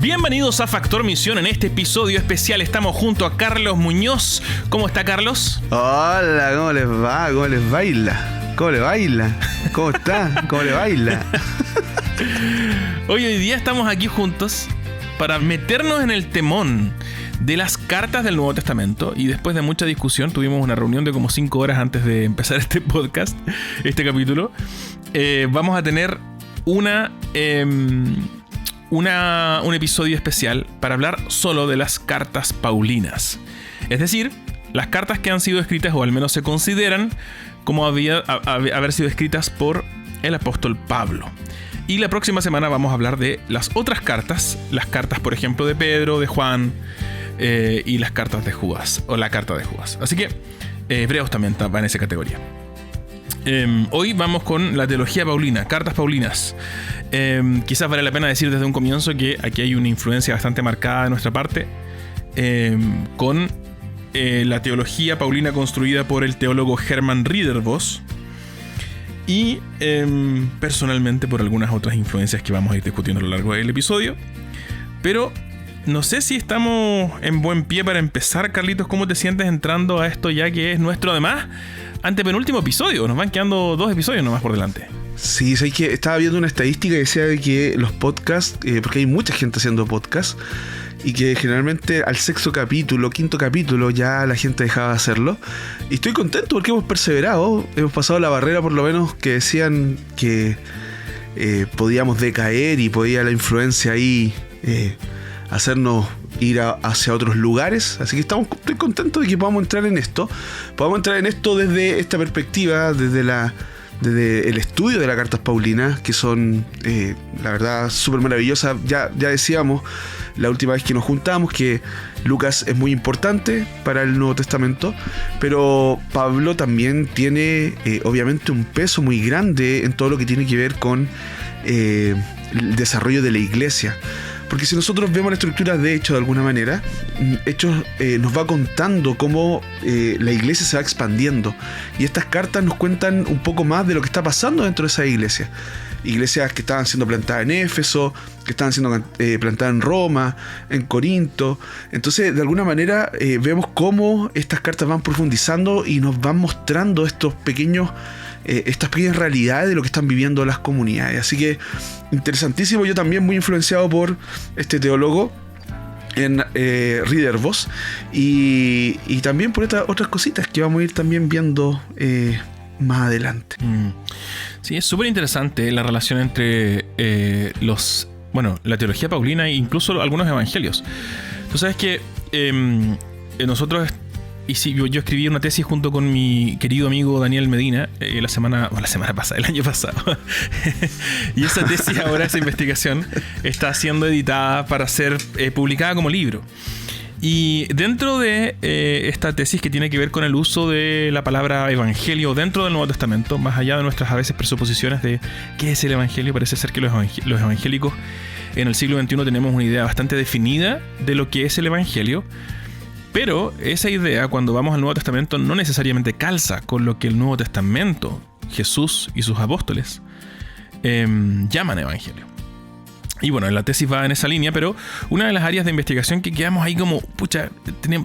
Bienvenidos a Factor Misión. En este episodio especial estamos junto a Carlos Muñoz. ¿Cómo está, Carlos? Hola, ¿cómo les va? ¿Cómo les baila? ¿Cómo le baila? ¿Cómo está? ¿Cómo le baila? Hoy día estamos aquí juntos para meternos en el temón de las cartas del Nuevo Testamento. Y después de mucha discusión, tuvimos una reunión de como 5 horas antes de empezar este podcast, este capítulo. Vamos a tener un episodio especial para hablar solo de las cartas paulinas. Es decir, las cartas que han sido escritas, o al menos se consideran como haber sido escritas por el apóstol Pablo. Y la próxima semana vamos a hablar de las otras cartas, las cartas, por ejemplo, de Pedro, de Juan, y las cartas de Judas, o la carta de Judas. Así que Hebreos también va en esa categoría. Hoy vamos con la teología paulina, cartas paulinas. Quizás vale la pena decir desde un comienzo que aquí hay una influencia bastante marcada de nuestra parte con la teología paulina construida por el teólogo Hermann Ridderbos y personalmente por algunas otras influencias que vamos a ir discutiendo a lo largo del episodio. Pero no sé si estamos en buen pie para empezar. Carlitos, ¿cómo te sientes entrando a esto ya que es nuestro, además, antepenúltimo episodio? Nos van quedando 2 episodios nomás por delante. Sí, sé que estaba viendo una estadística que decía de que los podcasts, porque hay mucha gente haciendo podcasts, y que generalmente al 6º capítulo, 5º capítulo ya la gente dejaba de hacerlo. Y estoy contento porque hemos perseverado, hemos pasado la barrera por lo menos que decían que podíamos decaer y podía la influencia ahí hacernos ir hacia otros lugares. Así que estoy contento de que podamos entrar en esto. Podamos entrar en esto desde esta perspectiva, desde el estudio de las cartas paulinas, que son, la verdad, súper maravillosas. Ya decíamos la última vez que nos juntamos que Lucas es muy importante para el Nuevo Testamento, pero Pablo también tiene, obviamente, un peso muy grande en todo lo que tiene que ver con el desarrollo de la iglesia. Porque si nosotros vemos la estructura de Hechos de alguna manera, Hechos nos va contando cómo la iglesia se va expandiendo. Y estas cartas nos cuentan un poco más de lo que está pasando dentro de esa iglesia. Iglesias que estaban siendo plantadas en Éfeso, que estaban siendo plantadas en Roma, en Corinto. Entonces, de alguna manera, vemos cómo estas cartas van profundizando y nos van mostrando estas pequeñas realidades de lo que están viviendo las comunidades. Así que interesantísimo. Yo también muy influenciado por este teólogo en Ridderbos y también por estas otras cositas que vamos a ir también viendo más adelante. Sí, es súper interesante la relación entre la teología paulina e incluso algunos evangelios. Tú sabes que nosotros, y sí, yo escribí una tesis junto con mi querido amigo Daniel Medina el año pasado. Y esa tesis ahora, esa investigación, está siendo editada para ser publicada como libro. Y dentro de esta tesis que tiene que ver con el uso de la palabra evangelio dentro del Nuevo Testamento, más allá de nuestras a veces presuposiciones de qué es el evangelio, parece ser que los evangélicos en el siglo XXI tenemos una idea bastante definida de lo que es el evangelio. Pero esa idea, cuando vamos al Nuevo Testamento, no necesariamente calza con lo que el Nuevo Testamento, Jesús y sus apóstoles, llaman evangelio. Y bueno, la tesis va en esa línea, pero una de las áreas de investigación que quedamos ahí como,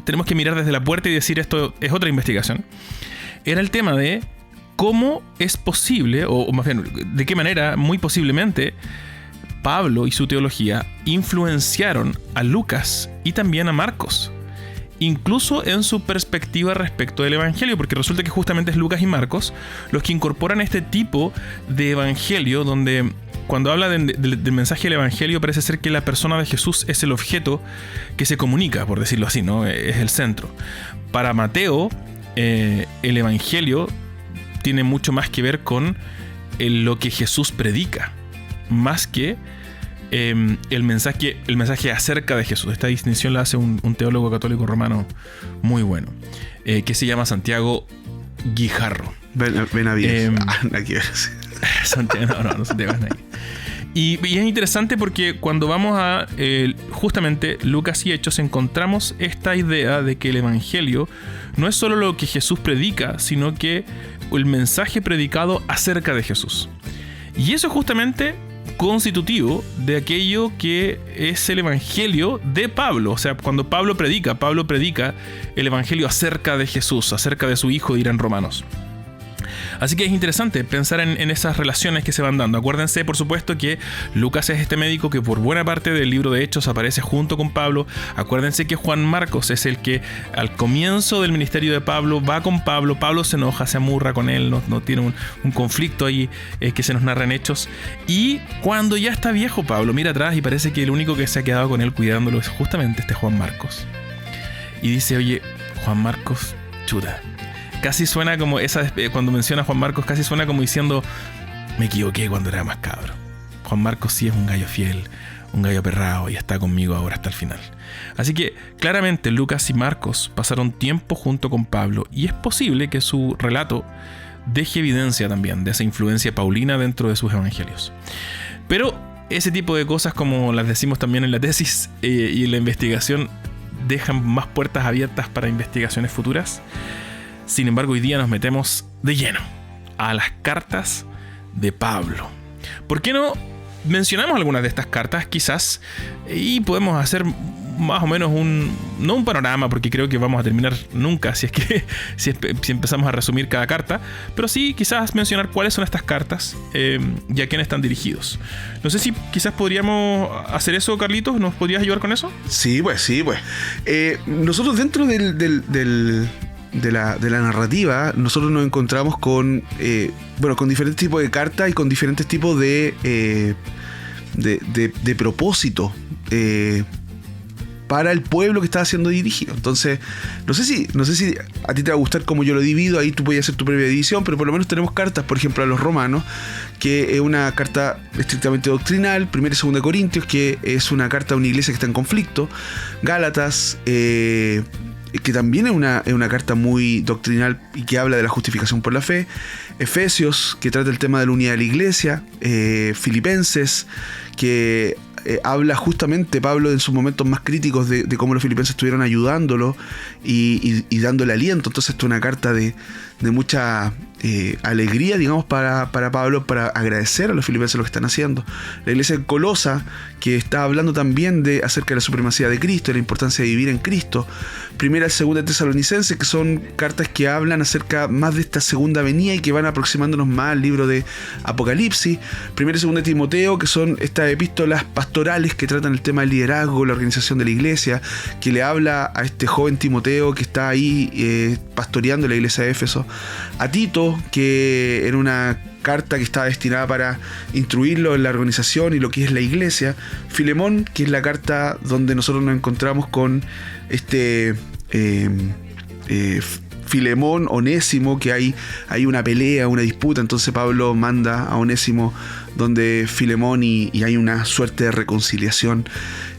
tenemos que mirar desde la puerta y decir esto es otra investigación, era el tema de cómo es posible, o más bien, de qué manera, muy posiblemente, Pablo y su teología influenciaron a Lucas y también a Marcos, incluso en su perspectiva respecto del evangelio, porque resulta que justamente es Lucas y Marcos los que incorporan este tipo de evangelio donde cuando habla del mensaje del evangelio parece ser que la persona de Jesús es el objeto que se comunica, por decirlo así, ¿no? Es el centro. Para Mateo, el evangelio tiene mucho más que ver con lo que Jesús predica, más que el mensaje acerca de Jesús. Esta distinción la hace un teólogo católico romano muy bueno, que se llama Santiago Guijarro. Benavides. Santiago es nadie. Y es interesante porque cuando vamos a justamente Lucas y Hechos encontramos esta idea de que el evangelio no es solo lo que Jesús predica, sino que el mensaje predicado acerca de Jesús. Y eso justamente constitutivo de aquello que es el evangelio de Pablo. O sea, cuando Pablo predica el evangelio acerca de Jesús, acerca de su Hijo, dirán Romanos. Así que es interesante pensar en esas relaciones que se van dando. Acuérdense, por supuesto, que Lucas es este médico que por buena parte del libro de Hechos aparece junto con Pablo. Acuérdense que Juan Marcos es el que al comienzo del ministerio de Pablo va con Pablo. Pablo se enoja, se amurra con él, no tiene un conflicto ahí que se nos narra en Hechos. Y cuando ya está viejo, Pablo mira atrás y parece que el único que se ha quedado con él cuidándolo es justamente este Juan Marcos. Y dice, oye, Juan Marcos, chuta. Casi suena como cuando menciona a Juan Marcos, casi suena como diciendo, me equivoqué cuando era más cabro. Juan Marcos sí es un gallo fiel, un gallo aperrado y está conmigo ahora hasta el final. Así que claramente Lucas y Marcos pasaron tiempo junto con Pablo y es posible que su relato deje evidencia también de esa influencia paulina dentro de sus evangelios. Pero ese tipo de cosas, como las decimos también en la tesis y en la investigación, dejan más puertas abiertas para investigaciones futuras. Sin embargo, hoy día nos metemos de lleno a las cartas de Pablo. ¿Por qué no mencionamos algunas de estas cartas, quizás? Y podemos hacer más o menos no un panorama, porque creo que vamos a terminar nunca si empezamos a resumir cada carta, pero sí quizás mencionar cuáles son estas cartas y a quién están dirigidos. No sé si quizás podríamos hacer eso, Carlitos. ¿Nos podrías ayudar con eso? Sí, pues. Nosotros dentro de la narrativa, nosotros nos encontramos con diferentes tipos de cartas y con diferentes tipos de propósito para el pueblo que estaba siendo dirigido. Entonces, no sé si a ti te va a gustar cómo yo lo divido, ahí tú puedes hacer tu previa división, pero por lo menos tenemos cartas, por ejemplo, a los romanos, que es una carta estrictamente doctrinal, 1 y 2 de Corintios, que es una carta a una iglesia que está en conflicto, Gálatas, que también es una carta muy doctrinal y que habla de la justificación por la fe, Efesios, que trata el tema de la unidad de la iglesia, Filipenses, que habla justamente Pablo en sus momentos más críticos de cómo los filipenses estuvieron ayudándolo y dándole aliento. Entonces esto es una carta de mucha alegría, digamos, para Pablo, para agradecer a los filipenses lo que están haciendo. La iglesia de Colosa, que está hablando también acerca de la supremacía de Cristo, de la importancia de vivir en Cristo. Primera y segunda de Tesalonicenses, que son cartas que hablan acerca más de esta segunda venida y que van aproximándonos más al libro de Apocalipsis. Primera y segunda de Timoteo, que son estas epístolas pastorales que tratan el tema del liderazgo, la organización de la iglesia, que le habla a este joven Timoteo que está ahí pastoreando la iglesia de Éfeso. A Tito, que era una carta que estaba destinada para instruirlo en la organización y lo que es la iglesia. Filemón, que es la carta donde nosotros nos encontramos con este Filemón, Onésimo, que hay una pelea, una disputa. Entonces Pablo manda a Onésimo donde Filemón y hay una suerte de reconciliación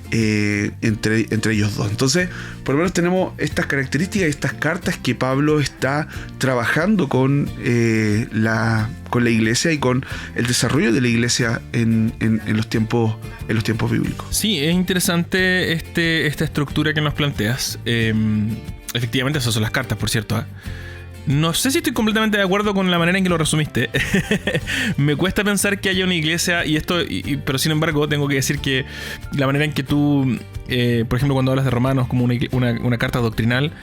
entre ellos dos. Entonces, por lo menos tenemos estas características y estas cartas que Pablo está trabajando con la iglesia y con el desarrollo de la iglesia en los tiempos bíblicos. Sí, es interesante esta estructura que nos planteas. Efectivamente, esas son las cartas, por cierto. No sé si estoy completamente de acuerdo con la manera en que lo resumiste. Me cuesta pensar que haya una iglesia pero sin embargo tengo que decir que la manera en que tú, por ejemplo, cuando hablas de Romanos como una carta doctrinal,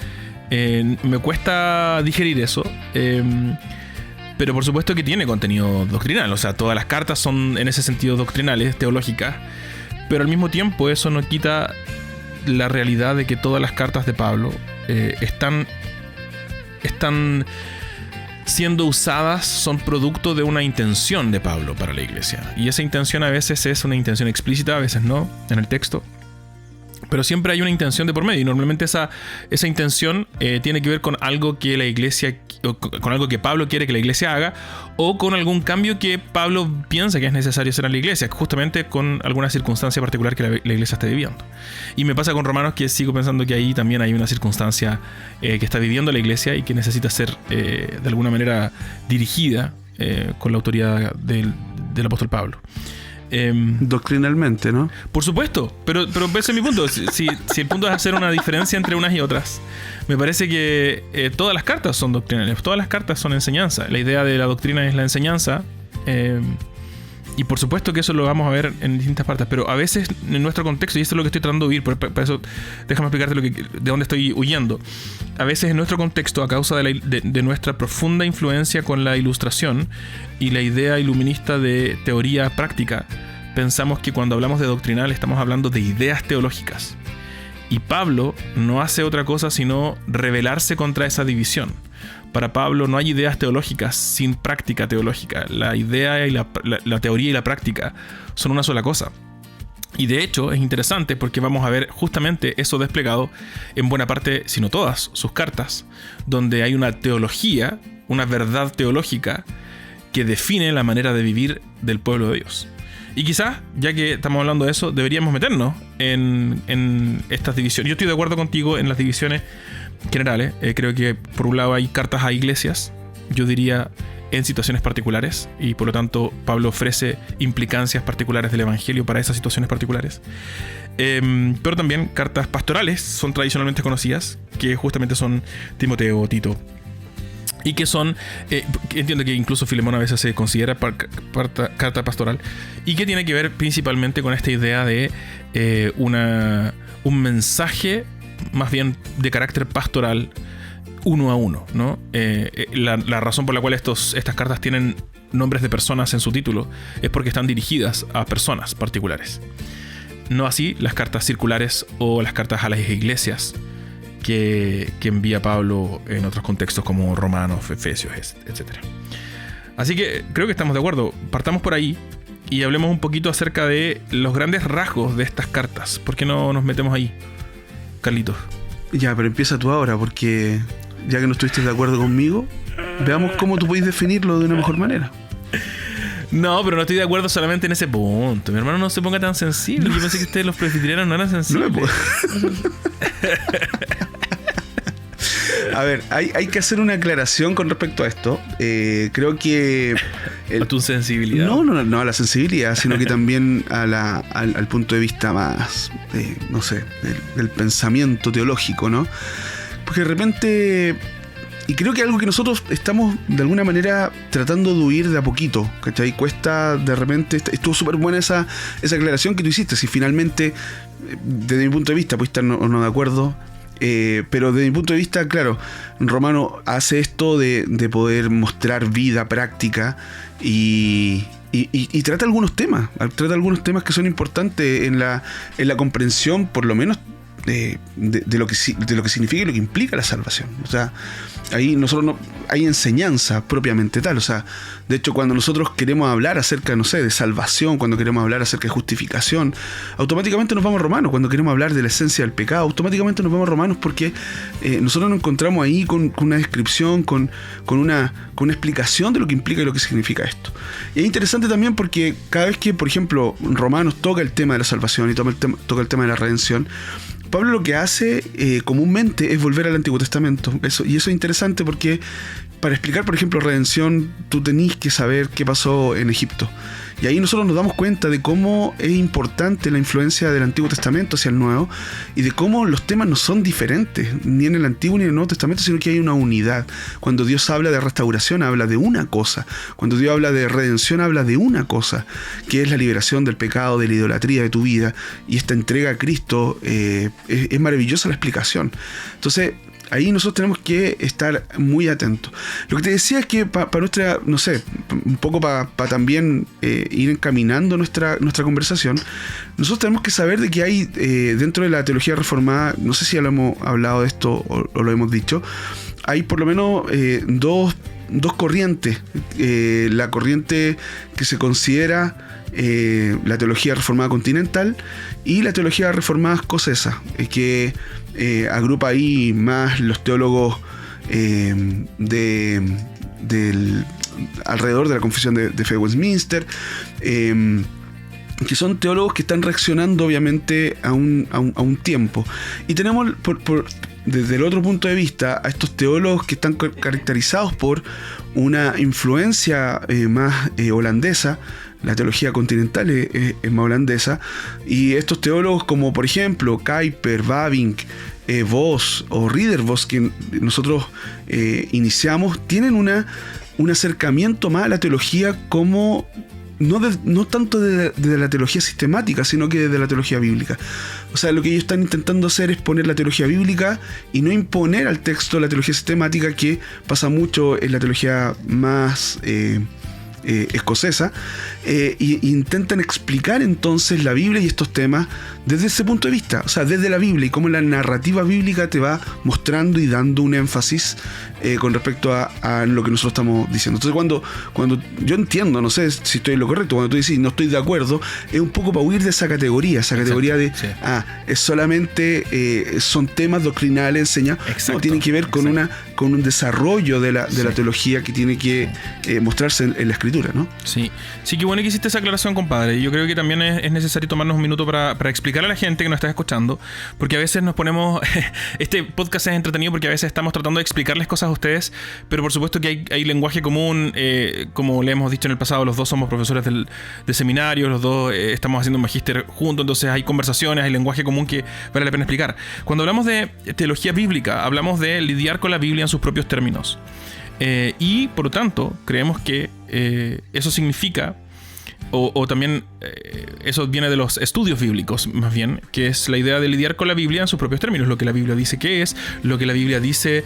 me cuesta digerir eso. Pero por supuesto que tiene contenido doctrinal. O sea, todas las cartas son en ese sentido doctrinales, teológicas. Pero al mismo tiempo eso no quita la realidad de que todas las cartas de Pablo están siendo usadas, son producto de una intención de Pablo para la iglesia. Y esa intención a veces es una intención explícita, a veces no, en el texto. Pero siempre hay una intención de por medio. Y normalmente esa intención tiene que ver con algo que la iglesia, con algo que Pablo quiere que la iglesia haga, o con algún cambio que Pablo piensa que es necesario hacer en la iglesia, justamente con alguna circunstancia particular que la iglesia esté viviendo. Y me pasa con Romanos, que sigo pensando que ahí también hay una circunstancia que está viviendo la iglesia y que necesita ser de alguna manera dirigida con la autoridad del apóstol Pablo. Doctrinalmente, ¿no? Por supuesto, pero ese es mi punto. Si el punto es hacer una diferencia entre unas y otras, me parece que todas las cartas son doctrinales, todas las cartas son enseñanza. La idea de la doctrina es la enseñanza, Y por supuesto que eso lo vamos a ver en distintas partes, pero a veces en nuestro contexto, y eso es lo que estoy tratando de huir, para eso déjame explicarte de dónde estoy huyendo. A veces en nuestro contexto, a causa de nuestra profunda influencia con la ilustración y la idea iluminista de teoría práctica, pensamos que cuando hablamos de doctrinal estamos hablando de ideas teológicas. Y Pablo no hace otra cosa sino rebelarse contra esa división. Para Pablo no hay ideas teológicas sin práctica teológica. La idea y la teoría y la práctica son una sola cosa. Y de hecho es interesante porque vamos a ver justamente eso desplegado en buena parte, si no todas, sus cartas, donde hay una teología, una verdad teológica que define la manera de vivir del pueblo de Dios. Y quizás, ya que estamos hablando de eso, deberíamos meternos en estas divisiones. Yo estoy de acuerdo contigo en las divisiones generales. Creo que por un lado hay cartas a iglesias, yo diría en situaciones particulares, y por lo tanto Pablo ofrece implicancias particulares del evangelio para esas situaciones particulares. Pero también cartas pastorales son tradicionalmente conocidas, que justamente son Timoteo, Tito, y que son, entiendo que incluso Filemón a veces se considera carta pastoral, y que tiene que ver principalmente con esta idea de un mensaje más bien de carácter pastoral, uno a uno, ¿no? La razón por la cual estas cartas tienen nombres de personas en su título es porque están dirigidas a personas particulares. No así las cartas circulares o las cartas a las iglesias que envía Pablo en otros contextos como Romanos, Efesios, etc. Así que creo que estamos de acuerdo. Partamos por ahí y hablemos un poquito acerca de los grandes rasgos de estas cartas. ¿Por qué no nos metemos ahí, Carlitos? Ya, pero empieza tú ahora, porque ya que no estuviste de acuerdo conmigo, veamos cómo tú puedes definirlo de una mejor manera. No, pero no estoy de acuerdo solamente en ese punto. Mi hermano, no se ponga tan sensible. Yo pensé que ustedes, los presbiterianos, no eran sensibles. No. A ver, hay que hacer una aclaración con respecto a esto. Creo que... ¿A tu sensibilidad? No a la sensibilidad, sino que también al punto de vista más, no sé, del pensamiento teológico, ¿no? Porque de repente... Y creo que algo que nosotros estamos de alguna manera tratando de huir de a poquito, ¿cachai? Cuesta de repente... Estuvo súper buena esa aclaración que tú hiciste. Si finalmente, desde mi punto de vista, puedes estar o no de acuerdo... pero desde mi punto de vista, claro, Romano hace esto de poder mostrar vida práctica y trata algunos temas que son importantes en la comprensión, por lo menos de lo que significa y lo que implica la salvación. O sea, ahí nosotros hay enseñanza propiamente tal. O sea, de hecho, cuando nosotros queremos hablar acerca, no sé, de salvación, cuando queremos hablar acerca de justificación, automáticamente nos vamos a Romanos. Cuando queremos hablar de la esencia del pecado, automáticamente nos vamos a Romanos, porque nosotros nos encontramos ahí con una descripción, con una explicación de lo que implica y lo que significa esto. Y es interesante también porque cada vez que, por ejemplo, Romanos toca el tema de la salvación y toca el tema de la redención, Pablo lo que hace comúnmente es volver al Antiguo Testamento. Y eso es interesante porque para explicar, por ejemplo, redención, tú tenés que saber qué pasó en Egipto. Y ahí nosotros nos damos cuenta de cómo es importante la influencia del Antiguo Testamento hacia el Nuevo, y de cómo los temas no son diferentes, ni en el Antiguo ni en el Nuevo Testamento, sino que hay una unidad. Cuando Dios habla de restauración, habla de una cosa. Cuando Dios habla de redención, habla de una cosa, que es la liberación del pecado, de la idolatría de tu vida, y esta entrega a Cristo. Es maravillosa la explicación. Entonces, ahí nosotros tenemos que estar muy atentos. Lo que te decía es que para nuestra, no sé, un poco para también ir encaminando nuestra conversación, nosotros tenemos que saber de que hay dentro de la teología reformada, no sé si ya lo hemos hablado de esto o lo hemos dicho, hay por lo menos dos corrientes. La corriente que se considera la teología reformada continental y la teología reformada escocesa, que agrupa ahí más los teólogos alrededor de la Confesión de Fe de Westminster, que son teólogos que están reaccionando obviamente a un tiempo. Y tenemos desde el otro punto de vista a estos teólogos que están caracterizados por una influencia más holandesa. La teología continental es más holandesa, y estos teólogos como por ejemplo Kuyper, Bavinck, Vos o Ridderbos, que nosotros iniciamos, tienen un acercamiento más a la teología como no tanto de la teología sistemática, sino que de la teología bíblica. O sea, lo que ellos están intentando hacer es poner la teología bíblica y no imponer al texto la teología sistemática, que pasa mucho en la teología más escocesa, y intentan explicar entonces la Biblia y estos temas desde ese punto de vista, o sea, desde la Biblia, y cómo la narrativa bíblica te va mostrando y dando un énfasis con respecto a lo que nosotros estamos diciendo. Entonces cuando yo entiendo, no sé si estoy en lo correcto, cuando tú dices no estoy de acuerdo, es un poco para huir de esa categoría de sí. Es solamente son temas doctrinales enseñados. No, tienen que ver con un desarrollo de la teología que tiene que mostrarse en la escritura, ¿no? Sí, qué bueno que hiciste esa aclaración, compadre. Yo creo que también es necesario tomarnos un minuto para explicar a la gente que nos está escuchando, porque a veces nos ponemos este podcast es entretenido porque a veces estamos tratando de explicarles cosas a ustedes, pero por supuesto que hay lenguaje común, como le hemos dicho en el pasado, los dos somos profesores de seminario, los dos estamos haciendo un magíster juntos, entonces hay conversaciones, hay lenguaje común que vale la pena explicar. Cuando hablamos de teología bíblica, hablamos de lidiar con la Biblia en sus propios términos, y por lo tanto creemos que eso significa o también eso viene de los estudios bíblicos, más bien, que es la idea de lidiar con la Biblia en sus propios términos, lo que la Biblia dice que es, lo que la Biblia dice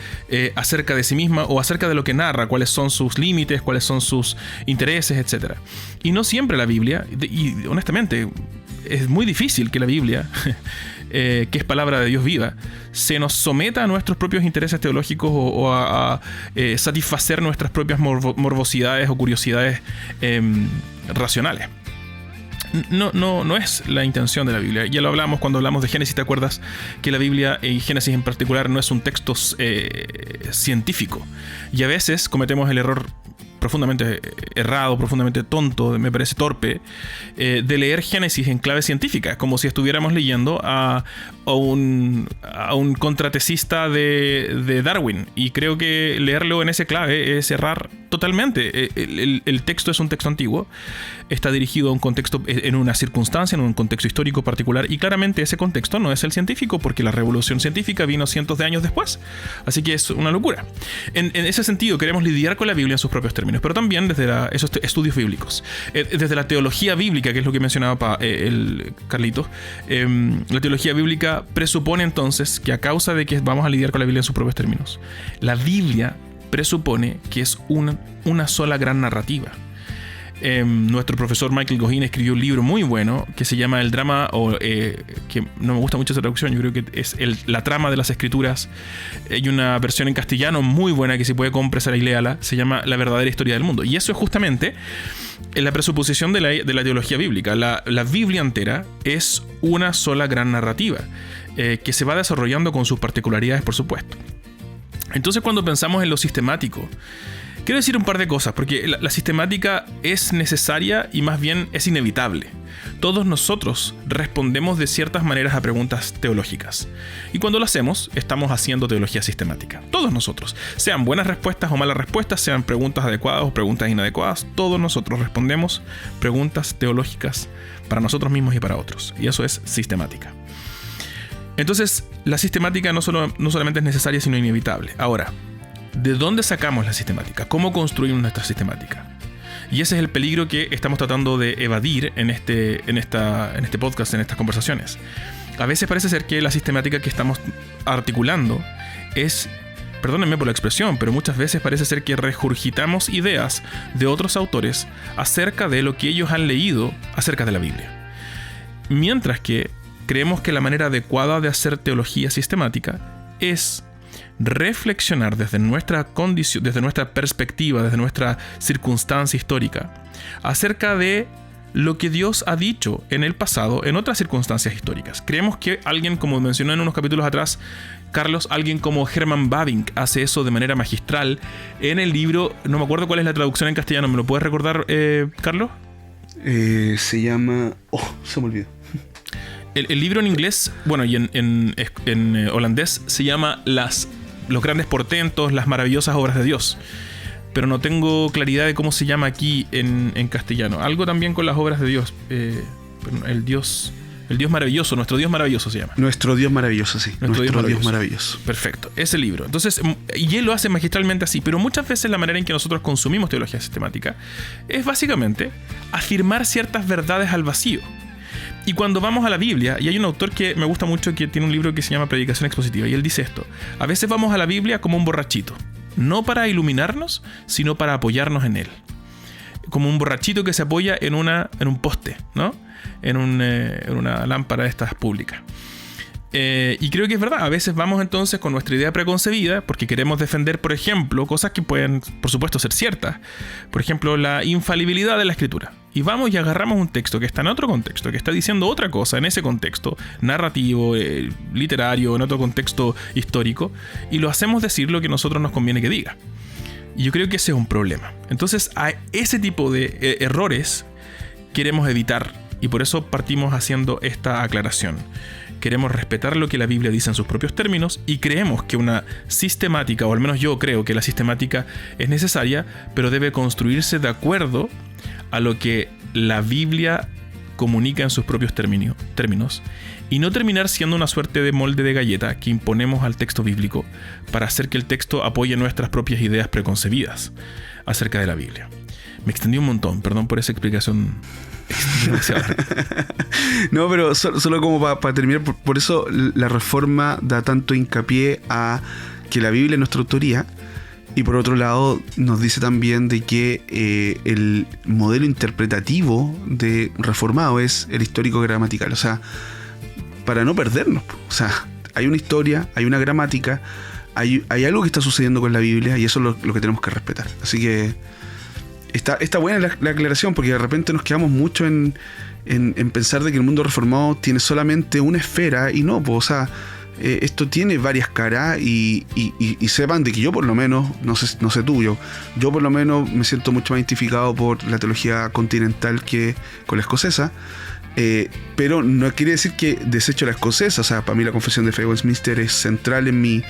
acerca de sí misma o acerca de lo que narra, cuáles son sus límites, cuáles son sus intereses, etc. Y no siempre la Biblia, y honestamente es muy difícil que la Biblia que es palabra de Dios viva, se nos someta a nuestros propios intereses teológicos o a satisfacer nuestras propias morbosidades o curiosidades racionales. No es la intención de la Biblia. Ya lo hablamos cuando hablamos de Génesis, ¿te acuerdas? Que la Biblia, y Génesis en particular, no es un texto científico. Y a veces cometemos el error profundamente errado, profundamente tonto, me parece torpe, de leer Génesis en clave científica, como si estuviéramos leyendo a un contratesista de Darwin. Y creo que leerlo en ese clave es errar totalmente. El texto es un texto antiguo, está dirigido a un contexto, en una circunstancia, en un contexto histórico particular, y claramente ese contexto no es el científico, porque la revolución científica vino cientos de años después. Así que es una locura. En ese sentido, queremos lidiar con la Biblia en sus propios términos, pero también desde esos estudios bíblicos, desde la teología bíblica, que es lo que mencionaba el Carlitos. La teología bíblica presupone entonces que, a causa de que vamos a lidiar con la Biblia en sus propios términos, la Biblia presupone que es una sola gran narrativa. Nuestro profesor Michael Goheen escribió un libro muy bueno que se llama El drama, que no me gusta mucho esa traducción, yo creo que es la trama de las escrituras. Hay una versión en castellano muy buena que si puede cómpresela y léala, se llama La verdadera historia del mundo, y eso es justamente la presuposición de la teología bíblica. La Biblia entera es una sola gran narrativa que se va desarrollando con sus particularidades, por supuesto. Entonces, cuando pensamos en lo sistemático, quiero decir un par de cosas, porque la sistemática es necesaria y más bien es inevitable. Todos nosotros respondemos de ciertas maneras a preguntas teológicas. Y cuando lo hacemos, estamos haciendo teología sistemática. Todos nosotros. Sean buenas respuestas o malas respuestas, sean preguntas adecuadas o preguntas inadecuadas, todos nosotros respondemos preguntas teológicas para nosotros mismos y para otros. Y eso es sistemática. Entonces, la sistemática no solamente es necesaria, sino inevitable. Ahora, ¿de dónde sacamos la sistemática? ¿Cómo construimos nuestra sistemática? Y ese es el peligro que estamos tratando de evadir en este podcast, en estas conversaciones. A veces parece ser que la sistemática que estamos articulando es, perdónenme por la expresión, pero muchas veces parece ser que regurgitamos ideas de otros autores acerca de lo que ellos han leído acerca de la Biblia. Mientras que creemos que la manera adecuada de hacer teología sistemática es reflexionar desde nuestra condición, desde nuestra perspectiva, desde nuestra circunstancia histórica, acerca de lo que Dios ha dicho en el pasado, en otras circunstancias históricas. Creemos que alguien, como mencioné en unos capítulos atrás, Carlos, alguien como Herman Bavinck hace eso de manera magistral en el libro, no me acuerdo cuál es la traducción en castellano, ¿me lo puedes recordar, Carlos? Se llama... se me olvidó. El libro en inglés, bueno, y en holandés se llama Los grandes portentos, las maravillosas obras de Dios. Pero no tengo claridad de cómo se llama aquí en castellano. Algo también con las obras de Dios. El Dios El Dios maravilloso, nuestro Dios maravilloso se llama. Nuestro Dios maravilloso, sí. Nuestro Dios maravilloso. Perfecto, ese libro. Entonces, y él lo hace magistralmente así, pero muchas veces la manera en que nosotros consumimos teología sistemática es básicamente afirmar ciertas verdades al vacío. Y cuando vamos a la Biblia, y hay un autor que me gusta mucho que tiene un libro que se llama Predicación Expositiva, y él dice esto: a veces vamos a la Biblia como un borrachito, no para iluminarnos, sino para apoyarnos en él. Como un borrachito que se apoya en un poste, ¿no? En una lámpara de estas públicas. Y creo que es verdad. A veces vamos entonces con nuestra idea preconcebida porque queremos defender, por ejemplo, cosas que pueden, por supuesto, ser ciertas. Por ejemplo, la infalibilidad de la Escritura. Y vamos y agarramos un texto que está en otro contexto, que está diciendo otra cosa en ese contexto narrativo, literario, en otro contexto histórico, y lo hacemos decir lo que a nosotros nos conviene que diga. Y yo creo que ese es un problema. Entonces, a ese tipo de errores queremos evitar, y por eso partimos haciendo esta aclaración. Queremos respetar lo que la Biblia dice en sus propios términos, y creemos que una sistemática, o al menos yo creo que la sistemática es necesaria, pero debe construirse de acuerdo a lo que la Biblia comunica en sus propios términos, y no terminar siendo una suerte de molde de galleta que imponemos al texto bíblico para hacer que el texto apoye nuestras propias ideas preconcebidas acerca de la Biblia. Me extendí un montón, perdón por esa explicación demasiado. No, pero solo como para terminar, por eso la Reforma da tanto hincapié a que la Biblia es nuestra autoría, y por otro lado nos dice también de que el modelo interpretativo de reformado es el histórico gramatical, o sea, para no perdernos. O sea, hay una historia, hay una gramática, hay algo que está sucediendo con la Biblia, y eso es lo que tenemos que respetar. Así que está buena la aclaración, porque de repente nos quedamos mucho en pensar de que el mundo reformado tiene solamente una esfera, y no, pues, o sea, esto tiene varias caras, y sepan de que yo por lo menos, no sé tú, yo por lo menos me siento mucho más identificado por la teología continental que con la escocesa, pero no quiere decir que desecho la escocesa. O sea, para mí la Confesión de Fe de Westminster es central en mi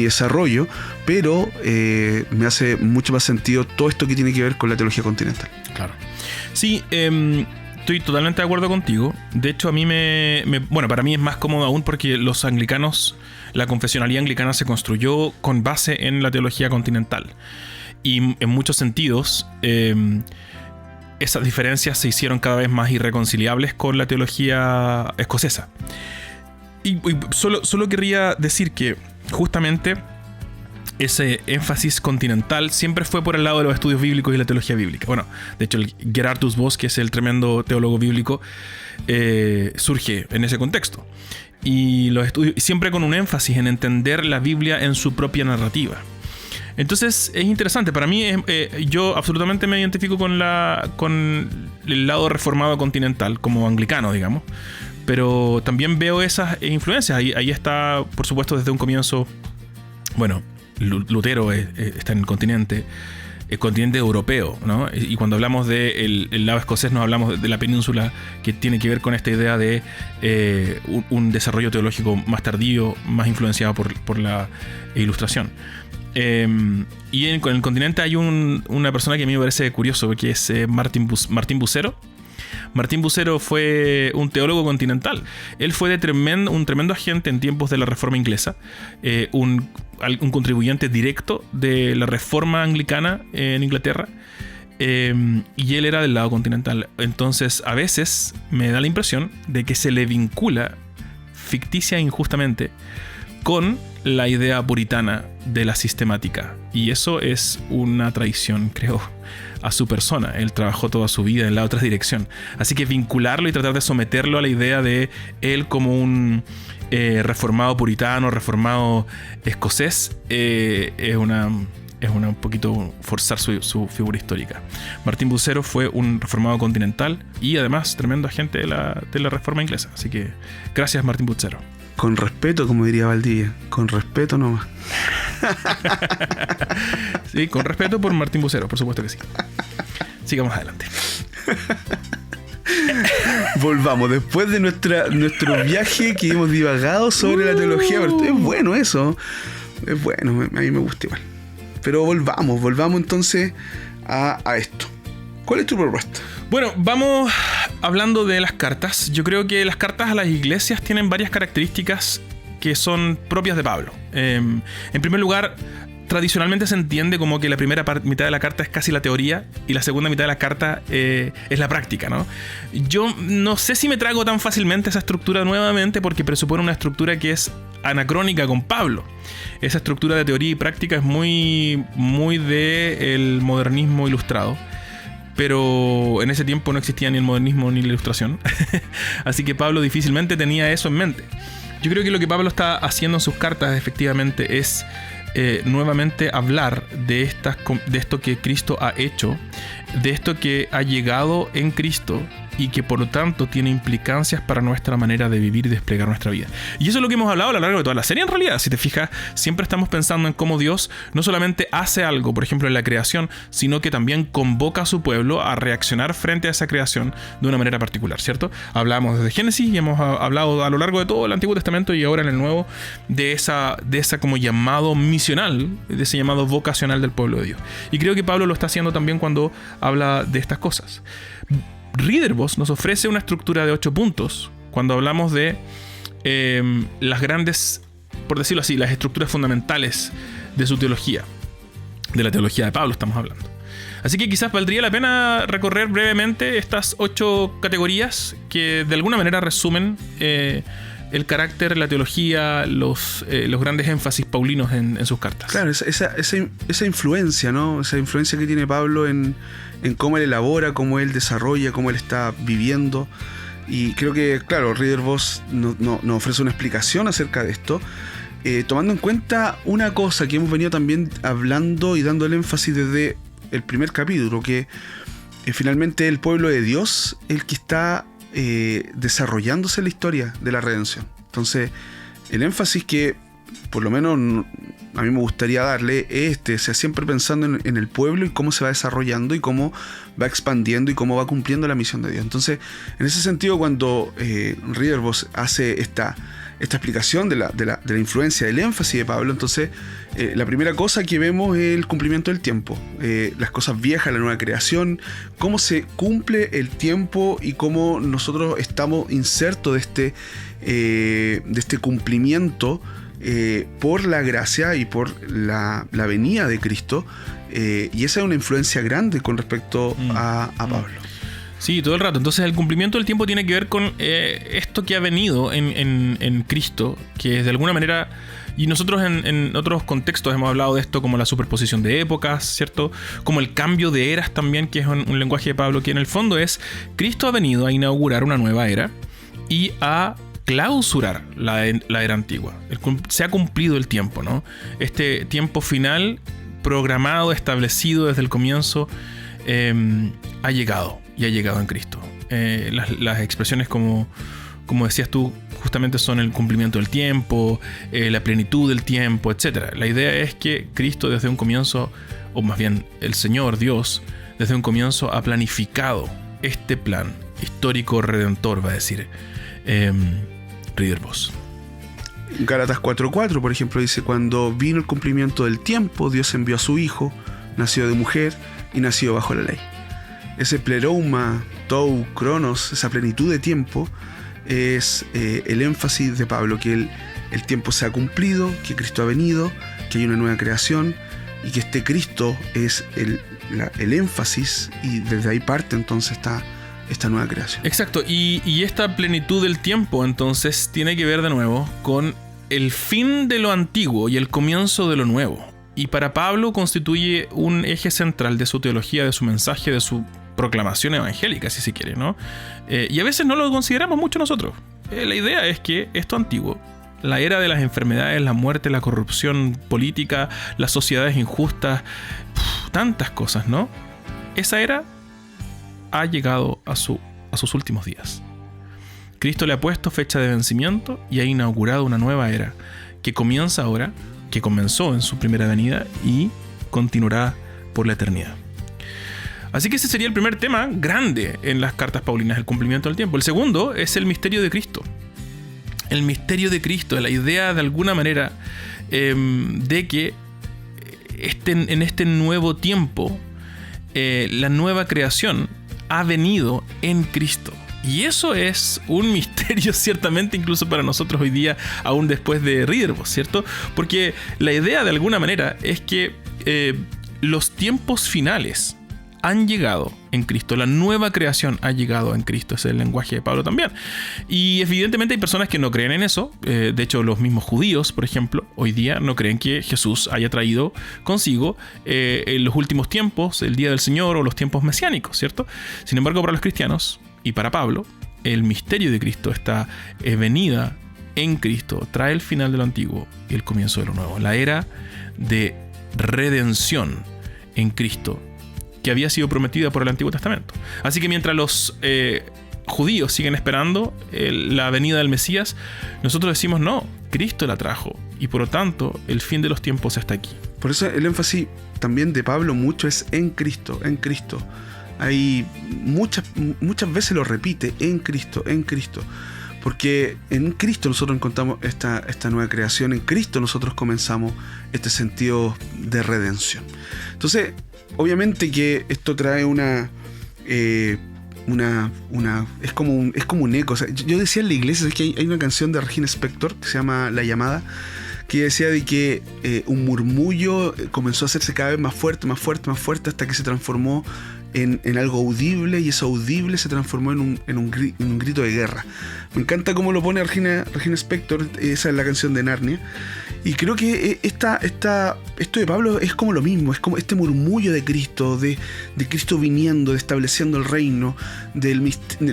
desarrollo, pero me hace mucho más sentido todo esto que tiene que ver con la teología continental. Claro. Sí, estoy totalmente de acuerdo contigo. De hecho, a mí bueno, para mí es más cómodo aún porque los anglicanos, la confesionalidad anglicana se construyó con base en la teología continental. Y en muchos sentidos, esas diferencias se hicieron cada vez más irreconciliables con la teología escocesa. Y solo querría decir que justamente ese énfasis continental siempre fue por el lado de los estudios bíblicos y la teología bíblica. Bueno, de hecho, el Gerardus Voss, que es el tremendo teólogo bíblico, surge en ese contexto. Y los estudios siempre con un énfasis en entender la Biblia en su propia narrativa. Entonces es interesante. Para mí, yo absolutamente me identifico con el lado reformado continental, como anglicano, digamos. Pero también veo esas influencias. Ahí está, por supuesto, desde un comienzo. Bueno, Lutero está en el continente europeo, ¿no? Y cuando hablamos del lado escocés, nos hablamos de la península, que tiene que ver con esta idea de un desarrollo teológico más tardío, más influenciado por la Ilustración. Y en el continente hay una persona que a mí me parece curioso, que es Martín Bucero. Martín Bucero fue un teólogo continental. Él fue un tremendo agente en tiempos de la Reforma Inglesa, un contribuyente directo de la Reforma Anglicana en Inglaterra, y él era del lado continental. Entonces, a veces me da la impresión de que se le vincula ficticia e injustamente con la idea puritana de la sistemática, y eso es una traición, creo, a su persona. Él trabajó toda su vida en la otra dirección, así que vincularlo y tratar de someterlo a la idea de él como un reformado puritano, reformado escocés, es un poquito forzar su figura histórica. Martín Bucero fue un reformado continental y además tremendo agente de la Reforma Inglesa, así que gracias, Martín Bucero. Con respeto, como diría Valdivia. Con respeto nomás. Sí, con respeto por Martín Bucero, por supuesto que sí. Sigamos adelante. Volvamos, después de nuestro viaje que hemos divagado sobre la teología. Es bueno eso. Es bueno, a mí me gusta igual. Pero volvamos entonces a esto. ¿Cuál es tu propuesta? Bueno, vamos hablando de las cartas, yo creo que las cartas a las iglesias tienen varias características que son propias de Pablo. En primer lugar, tradicionalmente se entiende como que la primera mitad de la carta es casi la teoría y la segunda mitad de la carta es la práctica, ¿no? Yo no sé si me trago tan fácilmente esa estructura nuevamente porque presupone una estructura que es anacrónica con Pablo. Esa estructura de teoría y práctica es muy del modernismo ilustrado. Pero en ese tiempo no existía ni el modernismo ni la ilustración. Así que Pablo difícilmente tenía eso en mente. Yo creo que lo que Pablo está haciendo en sus cartas efectivamente es nuevamente hablar de esto que Cristo ha hecho, de esto que ha llegado en Cristo y que por lo tanto tiene implicancias para nuestra manera de vivir y desplegar nuestra vida. Y eso es lo que hemos hablado a lo largo de toda la serie en realidad. Si te fijas, siempre estamos pensando en cómo Dios no solamente hace algo, por ejemplo en la creación, sino que también convoca a su pueblo a reaccionar frente a esa creación de una manera particular, ¿cierto? Hablamos desde Génesis y hemos hablado a lo largo de todo el Antiguo Testamento y ahora en el Nuevo de esa como llamado misional, de ese llamado vocacional del pueblo de Dios. Y creo que Pablo lo está haciendo también cuando habla de estas cosas. Ridderbos nos ofrece una estructura de 8 puntos cuando hablamos de las grandes, por decirlo así, las estructuras fundamentales de su teología, de la teología de Pablo estamos hablando. Así que quizás valdría la pena recorrer brevemente estas 8 categorías que de alguna manera resumen el carácter, la teología, los grandes énfasis paulinos en sus cartas. Claro, esa influencia, ¿no? Esa influencia que tiene Pablo en cómo él elabora, cómo él desarrolla, cómo él está viviendo. Y creo que, claro, Ridderbos nos ofrece una explicación acerca de esto, tomando en cuenta una cosa que hemos venido también hablando y dando el énfasis desde el primer capítulo, que finalmente el pueblo de Dios, el que está desarrollándose la historia de la redención. Entonces, el énfasis que por lo menos a mí me gustaría darle es sea siempre pensando en el pueblo y cómo se va desarrollando y cómo va expandiendo y cómo va cumpliendo la misión de Dios. Entonces, en ese sentido, cuando Ridderbos hace esta explicación de la influencia, del énfasis de Pablo, entonces la primera cosa que vemos es el cumplimiento del tiempo, las cosas viejas, la nueva creación, cómo se cumple el tiempo y cómo nosotros estamos insertos de este cumplimiento por la gracia y por la venida de Cristo, y esa es una influencia grande con respecto a Pablo. Sí, todo el rato. Entonces el cumplimiento del tiempo tiene que ver con esto que ha venido en Cristo, que es de alguna manera, y nosotros en otros contextos hemos hablado de esto como la superposición de épocas, ¿cierto? Como el cambio de eras también, que es un lenguaje de Pablo, que en el fondo es, Cristo ha venido a inaugurar una nueva era y a clausurar la era antigua. Se ha cumplido el tiempo, ¿no? Este tiempo final programado, establecido desde el comienzo, ha llegado. Y ha llegado en Cristo. Las expresiones como decías tú, justamente son el cumplimiento del tiempo, la plenitud del tiempo, etc. La idea es que Cristo desde un comienzo, o más bien el Señor Dios, desde un comienzo ha planificado este plan histórico redentor, va a decir Ridderbos. Gálatas 4:4, por ejemplo, dice: cuando vino el cumplimiento del tiempo, Dios envió a su Hijo, nacido de mujer y nacido bajo la ley. Ese pleroma, tou, cronos, esa plenitud de tiempo, es el énfasis de Pablo, que el tiempo se ha cumplido, que Cristo ha venido, que hay una nueva creación y que este Cristo es el énfasis, y desde ahí parte entonces esta nueva creación. Exacto, y esta plenitud del tiempo entonces tiene que ver de nuevo con el fin de lo antiguo y el comienzo de lo nuevo. Y para Pablo constituye un eje central de su teología, de su mensaje, de su proclamación evangélica, si se quiere, ¿no? Y a veces no lo consideramos mucho nosotros. La idea es que esto antiguo, la era de las enfermedades, la muerte, la corrupción política, las sociedades injustas, tantas cosas, ¿no? Esa era ha llegado a sus últimos días. Cristo le ha puesto fecha de vencimiento y ha inaugurado una nueva era que comienza ahora, que comenzó en su primera venida y continuará por la eternidad. Así que ese sería el primer tema grande en las cartas paulinas, el cumplimiento del tiempo. El segundo es el misterio de Cristo. El misterio de Cristo, la idea de alguna manera de que en este nuevo tiempo, la nueva creación ha venido en Cristo. Y eso es un misterio ciertamente incluso para nosotros hoy día, aún después de Riddervos, ¿cierto? Porque la idea de alguna manera es que los tiempos finales han llegado en Cristo, la nueva creación ha llegado en Cristo, ese es el lenguaje de Pablo también. Y evidentemente hay personas que no creen en eso, de hecho los mismos judíos, por ejemplo, hoy día no creen que Jesús haya traído consigo en los últimos tiempos, el día del Señor o los tiempos mesiánicos, ¿cierto? Sin embargo, para los cristianos y para Pablo, el misterio de Cristo, esta venida en Cristo, trae el final de lo antiguo y el comienzo de lo nuevo, la era de redención en Cristo, que había sido prometida por el Antiguo Testamento. Así que mientras los judíos siguen esperando la venida del Mesías, nosotros decimos no, Cristo la trajo y por lo tanto el fin de los tiempos está aquí. Por eso el énfasis también de Pablo mucho es en Cristo, en Cristo. Hay muchas veces lo repite, en Cristo, en Cristo. Porque en Cristo nosotros encontramos esta nueva creación, en Cristo nosotros comenzamos este sentido de redención. Entonces, obviamente que esto trae es como un eco. O sea, yo decía en la iglesia, es que hay una canción de Regina Spektor que se llama La Llamada, que decía de que un murmullo comenzó a hacerse cada vez más fuerte, más fuerte, más fuerte, hasta que se transformó en algo audible, y eso audible se transformó en un grito de guerra. Me encanta cómo lo pone Regina Spektor, esa es la canción de Narnia. Y creo que esto de Pablo es como lo mismo, es como este murmullo de Cristo, de Cristo viniendo, de estableciendo el reino, del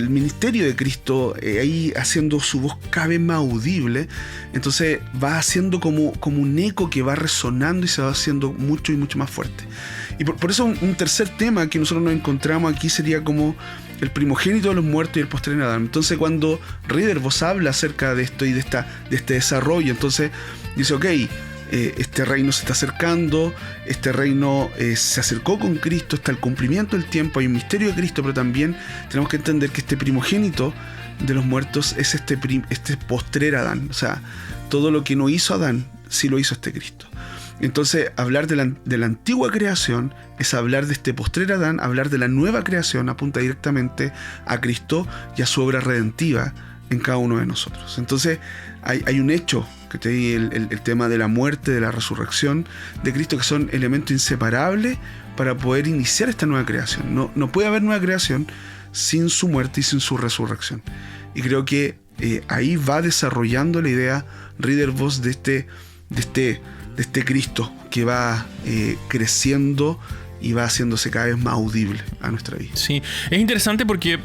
ministerio de Cristo, ahí haciendo su voz cada vez más audible. Entonces va haciendo como un eco que va resonando y se va haciendo mucho y mucho más fuerte. Y por eso un tercer tema que nosotros nos encontramos aquí sería como el primogénito de los muertos y el postrer en Adán. Entonces cuando Riddervos habla acerca de esto y de este desarrollo, entonces dice, ok, este reino se está acercando, este reino se acercó con Cristo, está el cumplimiento del tiempo, hay un misterio de Cristo, pero también tenemos que entender que este primogénito de los muertos es este postrer Adán. O sea, todo lo que no hizo Adán, sí lo hizo este Cristo. Entonces, hablar de la antigua creación es hablar de este postrer Adán, hablar de la nueva creación apunta directamente a Cristo y a su obra redentiva en cada uno de nosotros. Entonces, hay un hecho, que te di el tema de la muerte, de la resurrección de Cristo, que son elementos inseparables para poder iniciar esta nueva creación. No puede haber nueva creación sin su muerte y sin su resurrección. Y creo que ahí va desarrollando la idea Riddervos de este Cristo que va creciendo y va haciéndose cada vez más audible a nuestra vida. Sí, es interesante porque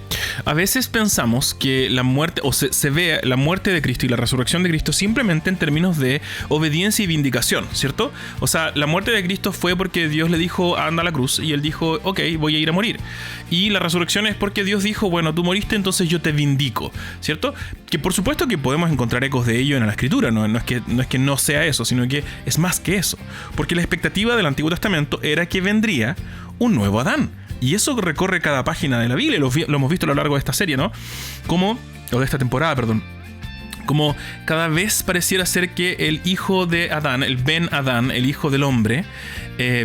a veces pensamos que la muerte, o se ve la muerte de Cristo y la resurrección de Cristo simplemente en términos de obediencia y vindicación, ¿cierto? O sea, la muerte de Cristo fue porque Dios le dijo anda a la cruz y él dijo, ok, voy a ir a morir. Y la resurrección es porque Dios dijo, bueno, tú moriste, entonces yo te vindico, ¿cierto? Que por supuesto que podemos encontrar ecos de ello en la Escritura, no es que no sea eso, sino que es más que eso. Porque la expectativa del Antiguo Testamento era que vendría un nuevo Adán. Y eso recorre cada página de la Biblia, lo hemos visto a lo largo de esta serie, ¿no? O de esta temporada, perdón. Como cada vez pareciera ser que el hijo de Adán, el Ben Adán, el hijo del hombre,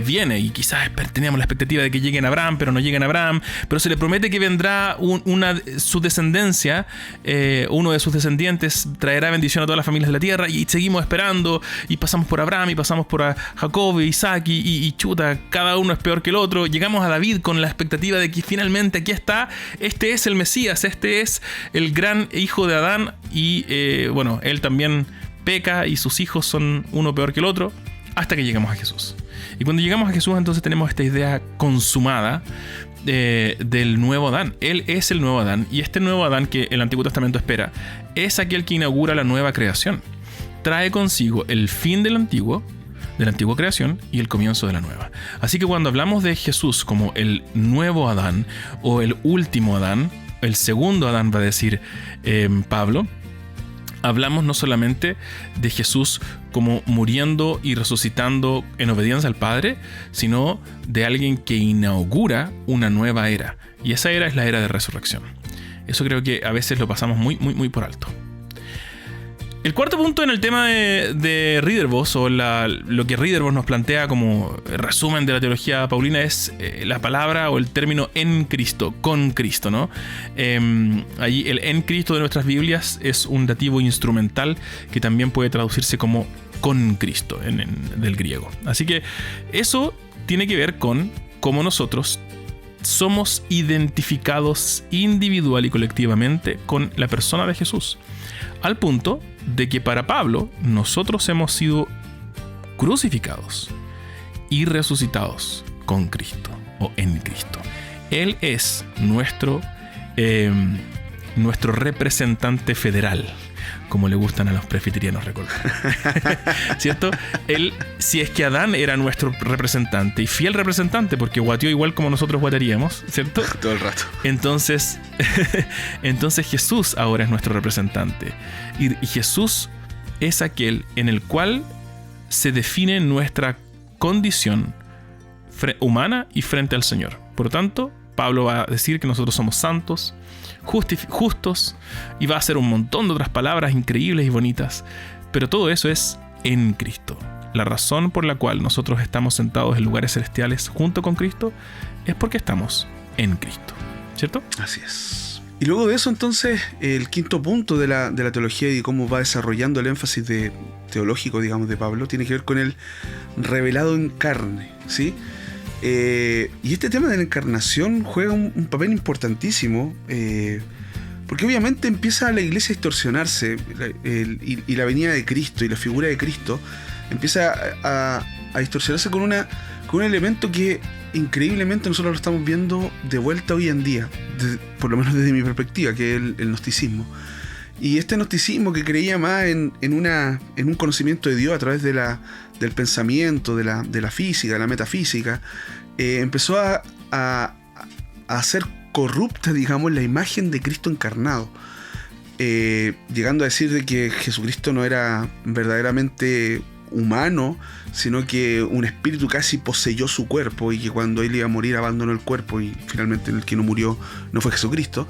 viene, y quizás teníamos la expectativa de que lleguen a Abraham, pero no lleguen a Abraham, pero se le promete que vendrá su descendencia, uno de sus descendientes traerá bendición a todas las familias de la tierra, y seguimos esperando, y pasamos por Abraham, y pasamos por Jacob, Isaac, y chuta, cada uno es peor que el otro. Llegamos a David con la expectativa de que finalmente aquí está, este es el Mesías, este es el gran hijo de Adán, y bueno, él también peca, y sus hijos son uno peor que el otro, hasta que llegamos a Jesús. Y cuando llegamos a Jesús, entonces tenemos esta idea consumada del nuevo Adán. Él es el nuevo Adán, y este nuevo Adán que el Antiguo Testamento espera es aquel que inaugura la nueva creación. Trae consigo el fin de la antigua creación y el comienzo de la nueva. Así que cuando hablamos de Jesús como el nuevo Adán o el último Adán, el segundo Adán, va a decir Pablo, hablamos no solamente de Jesús como muriendo y resucitando en obediencia al Padre, sino de alguien que inaugura una nueva era. Y esa era es la era de resurrección. Eso creo que a veces lo pasamos muy, muy, muy por alto. El cuarto punto en el tema de Ridderbos, o lo que Ridderbos nos plantea como resumen de la teología paulina, es la palabra o el término en Cristo, con Cristo, ¿no? Allí el en Cristo de nuestras Biblias es un dativo instrumental que también puede traducirse como con Cristo del griego. Así que eso tiene que ver con cómo nosotros somos identificados individual y colectivamente con la persona de Jesús, al punto de que para Pablo nosotros hemos sido crucificados y resucitados con Cristo o en Cristo. Él es nuestro representante federal, como le gustan a los presbiterianos recordar. ¿Cierto? Él, si es que Adán era nuestro representante y fiel representante, porque guateó igual como nosotros guatearíamos, ¿cierto? Todo el rato. Entonces Jesús ahora es nuestro representante. Y Jesús es aquel en el cual se define nuestra condición humana y frente al Señor. Por lo tanto, Pablo va a decir que nosotros somos santos, justos, y va a hacer un montón de otras palabras increíbles y bonitas, pero todo eso es en Cristo. La razón por la cual nosotros estamos sentados en lugares celestiales junto con Cristo es porque estamos en Cristo, ¿cierto? Así es. Y luego de eso, entonces, el quinto punto de la teología y cómo va desarrollando el énfasis teológico, digamos, de Pablo, tiene que ver con el revelado en carne, ¿sí? Y este tema de la encarnación juega un papel importantísimo, porque obviamente empieza la iglesia a distorsionarse, y la venida de Cristo y la figura de Cristo empieza a distorsionarse con un elemento que increíblemente nosotros lo estamos viendo de vuelta hoy en día, por lo menos desde mi perspectiva, que es el gnosticismo. Y este gnosticismo, que creía más en un conocimiento de Dios a través del pensamiento, de la física, de la metafísica, empezó a hacer corrupta, digamos, la imagen de Cristo encarnado, llegando a decir de que Jesucristo no era verdaderamente humano, sino que un espíritu casi poseyó su cuerpo, y que cuando él iba a morir abandonó el cuerpo, y finalmente el que no murió no fue Jesucristo.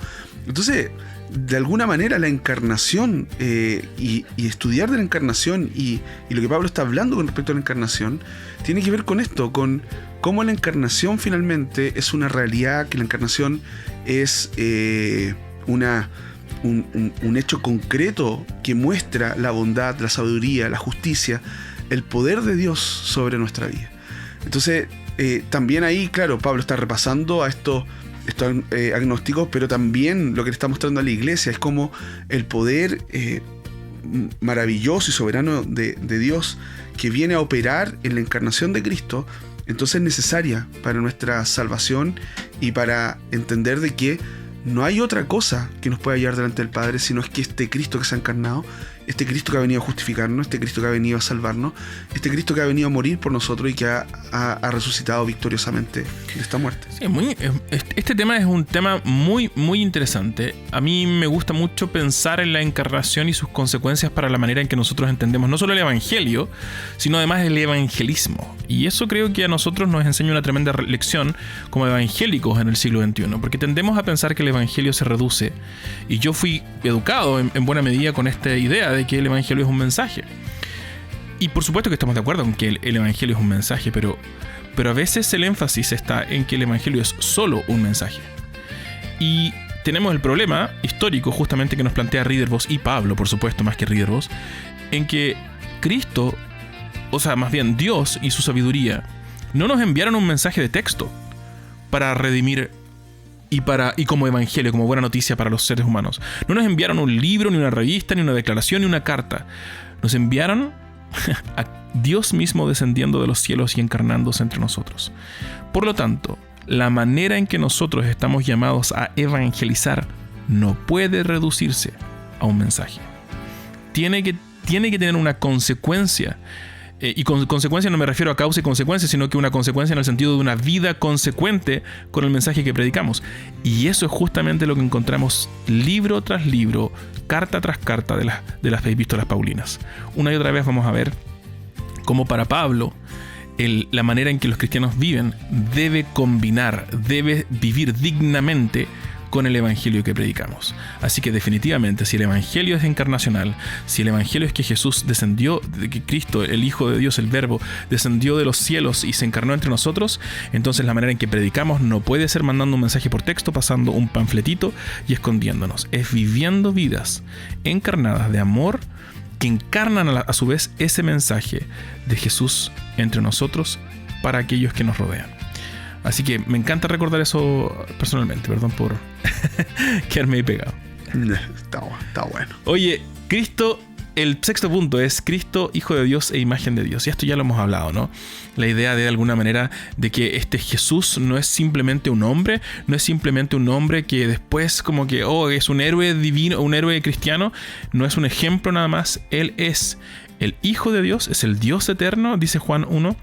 Entonces, de alguna manera, la encarnación y estudiar de la encarnación y lo que Pablo está hablando con respecto a la encarnación tiene que ver con esto, con cómo la encarnación finalmente es una realidad, que la encarnación es un hecho concreto que muestra la bondad, la sabiduría, la justicia, el poder de Dios sobre nuestra vida. Entonces, también ahí, claro, Pablo está repasando a estos agnósticos, pero también lo que le está mostrando a la iglesia es como el poder maravilloso y soberano de Dios, que viene a operar en la encarnación de Cristo, entonces es necesaria para nuestra salvación y para entender de que no hay otra cosa que nos pueda llevar delante del Padre, sino es que este Cristo que se ha encarnado, este Cristo que ha venido a justificarnos, este Cristo que ha venido a salvarnos, este Cristo que ha venido a morir por nosotros y que ha resucitado victoriosamente de esta muerte. Sí, este tema es un tema muy, muy interesante. A mí me gusta mucho pensar en la encarnación y sus consecuencias para la manera en que nosotros entendemos no solo el Evangelio, sino además el evangelismo. Y eso creo que a nosotros nos enseña una tremenda lección como evangélicos en el siglo XXI, porque tendemos a pensar que el Evangelio se reduce, y yo fui educado en buena medida con esta idea de que el Evangelio es un mensaje. Y por supuesto que estamos de acuerdo con que el Evangelio es un mensaje, pero a veces el énfasis está en que el Evangelio es solo un mensaje. Y tenemos el problema histórico justamente que nos plantea Ridderbos, y Pablo, por supuesto, más que Ridderbos, en que Cristo, o sea, más bien Dios y su sabiduría, no nos enviaron un mensaje de texto para redimir y como evangelio, como buena noticia para los seres humanos. No nos enviaron un libro, ni una revista, ni una declaración, ni una carta. Nos enviaron a Dios mismo descendiendo de los cielos y encarnándose entre nosotros. Por lo tanto, la manera en que nosotros estamos llamados a evangelizar no puede reducirse a un mensaje. Tiene que tener una consecuencia. Y con consecuencia no me refiero a causa y consecuencia, sino que una consecuencia en el sentido de una vida consecuente con el mensaje que predicamos. Y eso es justamente lo que encontramos libro tras libro, carta tras carta de las epístolas paulinas. Una y otra vez vamos a ver cómo para Pablo la manera en que los cristianos viven debe combinar, debe vivir dignamente con el evangelio que predicamos. Así que definitivamente, si el evangelio es encarnacional, si el evangelio es que Jesús descendió, que Cristo, el Hijo de Dios, el Verbo, descendió de los cielos y se encarnó entre nosotros, entonces la manera en que predicamos no puede ser mandando un mensaje por texto, pasando un panfletito y escondiéndonos. Es viviendo vidas encarnadas de amor que encarnan a su vez ese mensaje de Jesús entre nosotros para aquellos que nos rodean. Así que me encanta recordar eso personalmente. Perdón por quedarme ahí pegado. Está bueno. Oye, Cristo, el sexto punto es Cristo, Hijo de Dios e imagen de Dios. Y esto ya lo hemos hablado, ¿no? La idea de alguna manera de que este Jesús no es simplemente un hombre, no es simplemente un hombre que después como que, es un héroe divino, un héroe cristiano. No es un ejemplo nada más. Él es el Hijo de Dios, es el Dios eterno, dice Juan 1.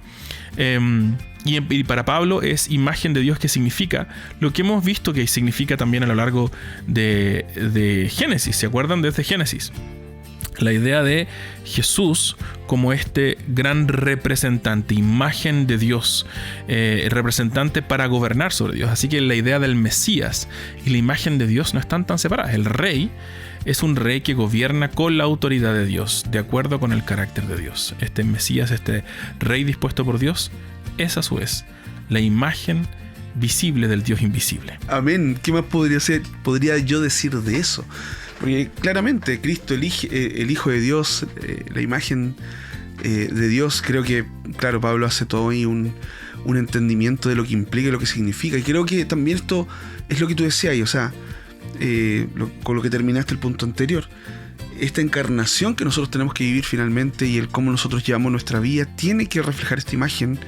Y para Pablo es imagen de Dios, que significa lo que hemos visto que significa también a lo largo de Génesis. ¿Se acuerdan? Desde Génesis. La idea de Jesús como este gran representante, imagen de Dios, representante para gobernar sobre Dios. Así que la idea del Mesías y la imagen de Dios no están tan separadas. El rey es un rey que gobierna con la autoridad de Dios, de acuerdo con el carácter de Dios. Este Mesías, este rey dispuesto por Dios, es a su vez la imagen visible del Dios invisible. Amén. ¿Qué más podría yo decir de eso? Porque claramente Cristo, el Hijo de Dios, la imagen de Dios, creo que, claro, Pablo hace todo ahí un entendimiento de lo que implica y lo que significa. Y creo que también esto es lo que tú decías ahí, o sea, con lo que terminaste el punto anterior. Esta encarnación que nosotros tenemos que vivir finalmente y el cómo nosotros llevamos nuestra vida tiene que reflejar esta imagen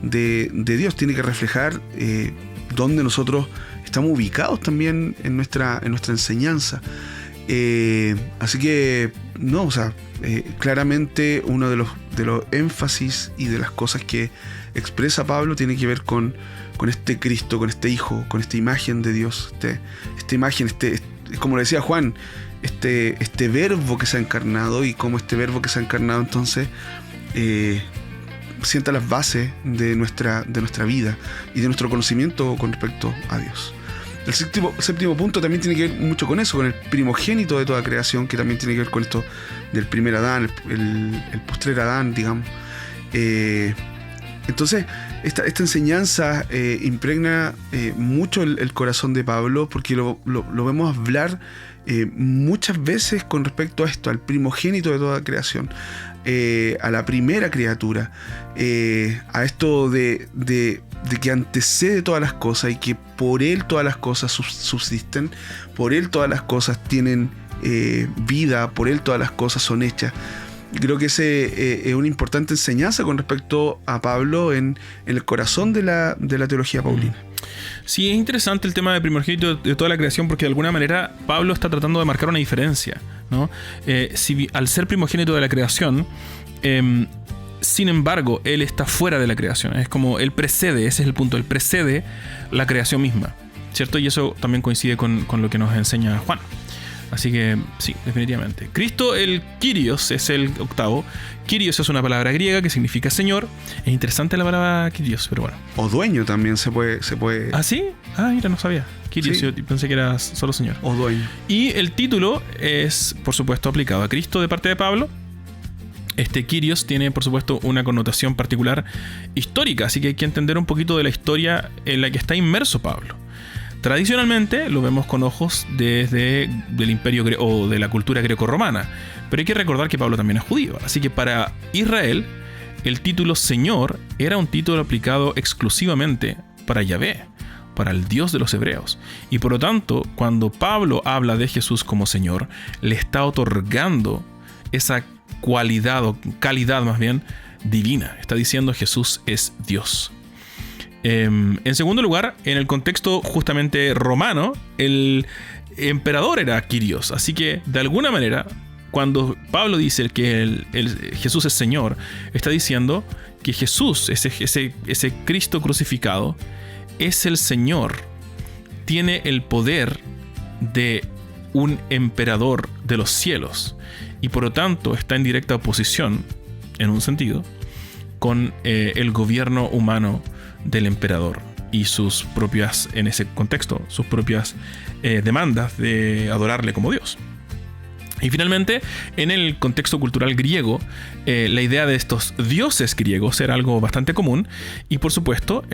de Dios, tiene que reflejar dónde nosotros estamos ubicados también en nuestra enseñanza. Así que, no, o sea, claramente uno de los énfasis y de las cosas que expresa Pablo tiene que ver con este Cristo, con este Hijo, con esta imagen de Dios, esta imagen, como le decía Juan, este verbo que se ha encarnado, y como este verbo que se ha encarnado entonces sienta las bases de nuestra vida y de nuestro conocimiento con respecto a Dios. El séptimo punto también tiene que ver mucho con eso, con el primogénito de toda creación, que también tiene que ver con esto del primer Adán, el postrer Adán, digamos. Entonces, esta enseñanza impregna mucho el corazón de Pablo, porque lo vemos hablar muchas veces con respecto a esto, al primogénito de toda creación, a la primera criatura, a esto de que antecede todas las cosas y que por él todas las cosas subsisten, por él todas las cosas tienen vida, por él todas las cosas son hechas. Creo que ese es una importante enseñanza con respecto a Pablo en el corazón de la teología paulina. Sí, es interesante el tema del primogénito de toda la creación, porque de alguna manera Pablo está tratando de marcar una diferencia, ¿no? Al ser primogénito de la creación, sin embargo, él está fuera de la creación. Es como él precede, ese es el punto, él precede la creación misma, ¿cierto? Y eso también coincide con lo que nos enseña Juan. Así que sí, definitivamente. Cristo, el Kyrios, es el octavo. Kyrios es una palabra griega que significa Señor. Es interesante la palabra Kyrios, pero bueno. O dueño también se puede. ¿Ah, sí? Ah, mira, no sabía. Kyrios, sí. Yo pensé que era solo Señor. O dueño. Y el título es, por supuesto, aplicado a Cristo de parte de Pablo. Este Kyrios tiene, por supuesto, una connotación particular histórica, así que hay que entender un poquito de la historia en la que está inmerso Pablo. Tradicionalmente lo vemos con ojos desde del imperio o de la cultura greco-romana, pero hay que recordar que Pablo también es judío, así que para Israel el título Señor era un título aplicado exclusivamente para Yahvé, para el Dios de los hebreos, y por lo tanto cuando Pablo habla de Jesús como Señor, le está otorgando esa cualidad o calidad más bien divina. Está diciendo Jesús es Dios. En segundo lugar, en el contexto justamente romano, el emperador era Kyrios, así que de alguna manera cuando Pablo dice que Jesús es Señor, está diciendo que Jesús, ese Cristo crucificado, es el Señor, tiene el poder de un emperador de los cielos y por lo tanto está en directa oposición, en un sentido, con el gobierno humano del emperador. y sus propias, en ese contexto, sus propias demandas de adorarle como Dios. Y finalmente, en el contexto cultural griego, la idea de estos dioses griegos era algo bastante común. Y por supuesto,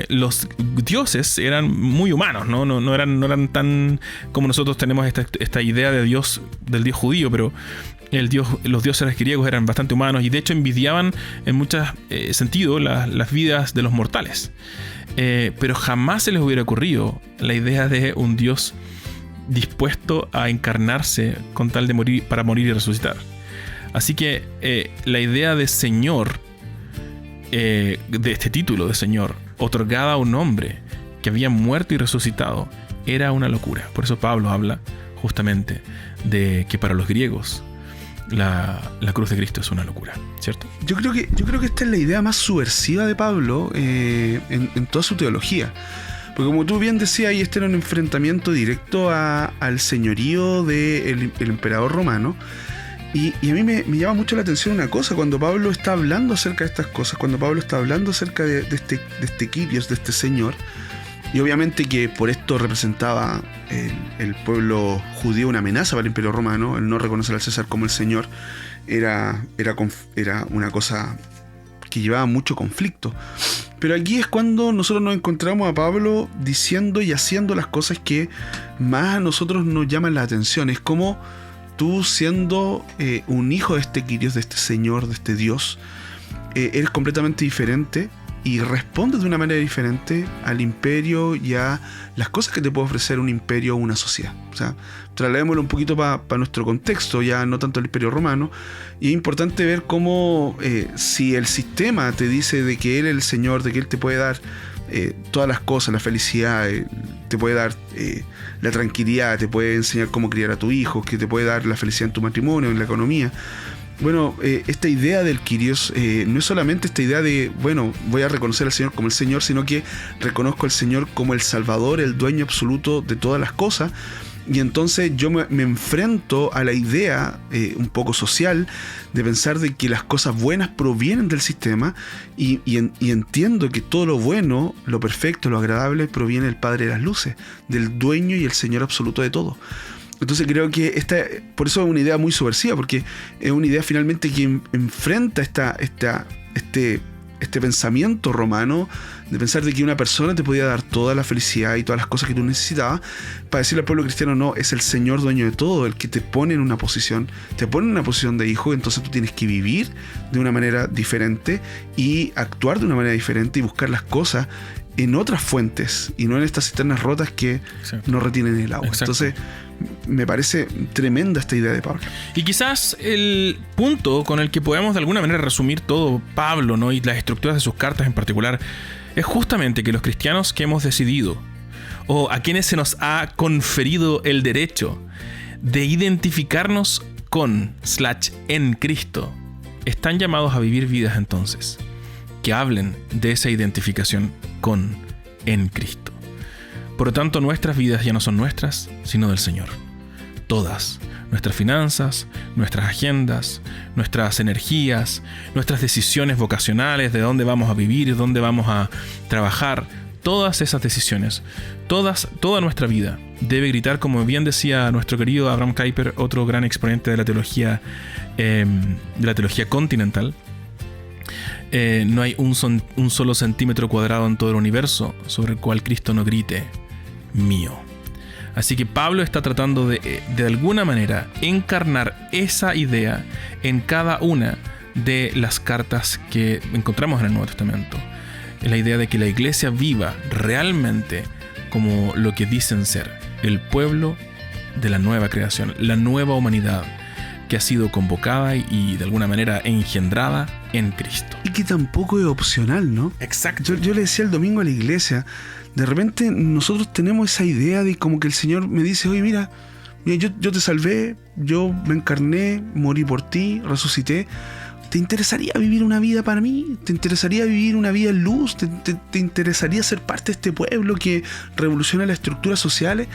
los dioses eran muy humanos, ¿no? No eran tan como nosotros tenemos esta idea de Dios, del Dios judío, pero los dioses griegos eran bastante humanos y de hecho envidiaban en muchos sentidos las vidas de los mortales. Pero jamás se les hubiera ocurrido la idea de un Dios dispuesto a encarnarse con tal de morir, para morir y resucitar. Así que la idea de Señor, de este título de Señor, otorgada a un hombre que había muerto y resucitado, era una locura. Por eso Pablo habla justamente de que para los griegos la cruz de Cristo es una locura, ¿cierto? Yo creo que esta es la idea más subversiva de Pablo en toda su teología. Porque como tú bien decías, ahí este era un enfrentamiento directo al señorío del emperador romano. Y a mí me llama mucho la atención una cosa, cuando Pablo está hablando acerca de estas cosas, cuando Pablo está hablando acerca de este Kyrios, de este señor, y obviamente que por esto representaba el pueblo judío una amenaza para el imperio romano, el no reconocer al César como el señor, era una cosa que llevaba mucho conflicto. Pero aquí es cuando nosotros nos encontramos a Pablo diciendo y haciendo las cosas que más a nosotros nos llaman la atención. Es como tú, siendo un hijo de este Kyrios, de este Señor, de este Dios, eres completamente diferente y respondes de una manera diferente al imperio y a las cosas que te puede ofrecer un imperio o una sociedad. O sea, trasladémoslo un poquito para nuestro contexto, ya no tanto el imperio romano. Y es importante ver cómo si el sistema te dice de que Él es el Señor, de que Él te puede dar todas las cosas, la felicidad, te puede dar la tranquilidad, te puede enseñar cómo criar a tu hijo, que te puede dar la felicidad en tu matrimonio, en la economía. Bueno, esta idea del Kyrios no es solamente esta idea de, bueno, voy a reconocer al Señor como el Señor, sino que reconozco al Señor como el Salvador, el dueño absoluto de todas las cosas. Y entonces yo me enfrento a la idea un poco social de pensar de que las cosas buenas provienen del sistema y entiendo que todo lo bueno, lo perfecto, lo agradable proviene del Padre de las Luces, del dueño y el Señor absoluto de todo. Entonces creo que por eso es una idea muy subversiva, porque es una idea finalmente que enfrenta este pensamiento romano de pensar de que una persona te podía dar toda la felicidad y todas las cosas que tú necesitabas, para decirle al pueblo cristiano: no, es el Señor dueño de todo, el que te pone en una posición de hijo. Entonces tú tienes que vivir de una manera diferente y actuar de una manera diferente y buscar las cosas en otras fuentes y no en estas cisternas rotas que no retienen el agua. Exacto. Entonces me parece tremenda esta idea de Pablo. Y quizás el punto con el que podemos de alguna manera resumir todo Pablo, ¿no?, y las estructuras de sus cartas en particular, es justamente que los cristianos que hemos decidido, o a quienes se nos ha conferido el derecho de identificarnos en Cristo, están llamados a vivir vidas entonces que hablen de esa identificación en Cristo. Por lo tanto, nuestras vidas ya no son nuestras, sino del Señor. Todas. Nuestras finanzas, nuestras agendas, nuestras energías, nuestras decisiones vocacionales, de dónde vamos a vivir, dónde vamos a trabajar, todas esas decisiones, toda nuestra vida debe gritar, como bien decía nuestro querido Abraham Kuyper, otro gran exponente de la teología continental. No hay un solo centímetro cuadrado en todo el universo sobre el cual Cristo no grite: mío. Así que Pablo está tratando de alguna manera encarnar esa idea en cada una de las cartas que encontramos en el Nuevo Testamento. Es la idea de que la iglesia viva realmente como lo que dicen ser: el pueblo de la nueva creación, la nueva humanidad que ha sido convocada y de alguna manera engendrada en Cristo. Y que tampoco es opcional, ¿no? Exacto. Yo le decía el domingo a la iglesia, de repente nosotros tenemos esa idea de como que el Señor me dice: oye, mira, yo te salvé, yo me encarné, morí por ti, resucité. ¿Te interesaría vivir una vida para mí? ¿Te interesaría vivir una vida en luz? ¿Te interesaría ser parte de este pueblo que revoluciona las estructuras sociales?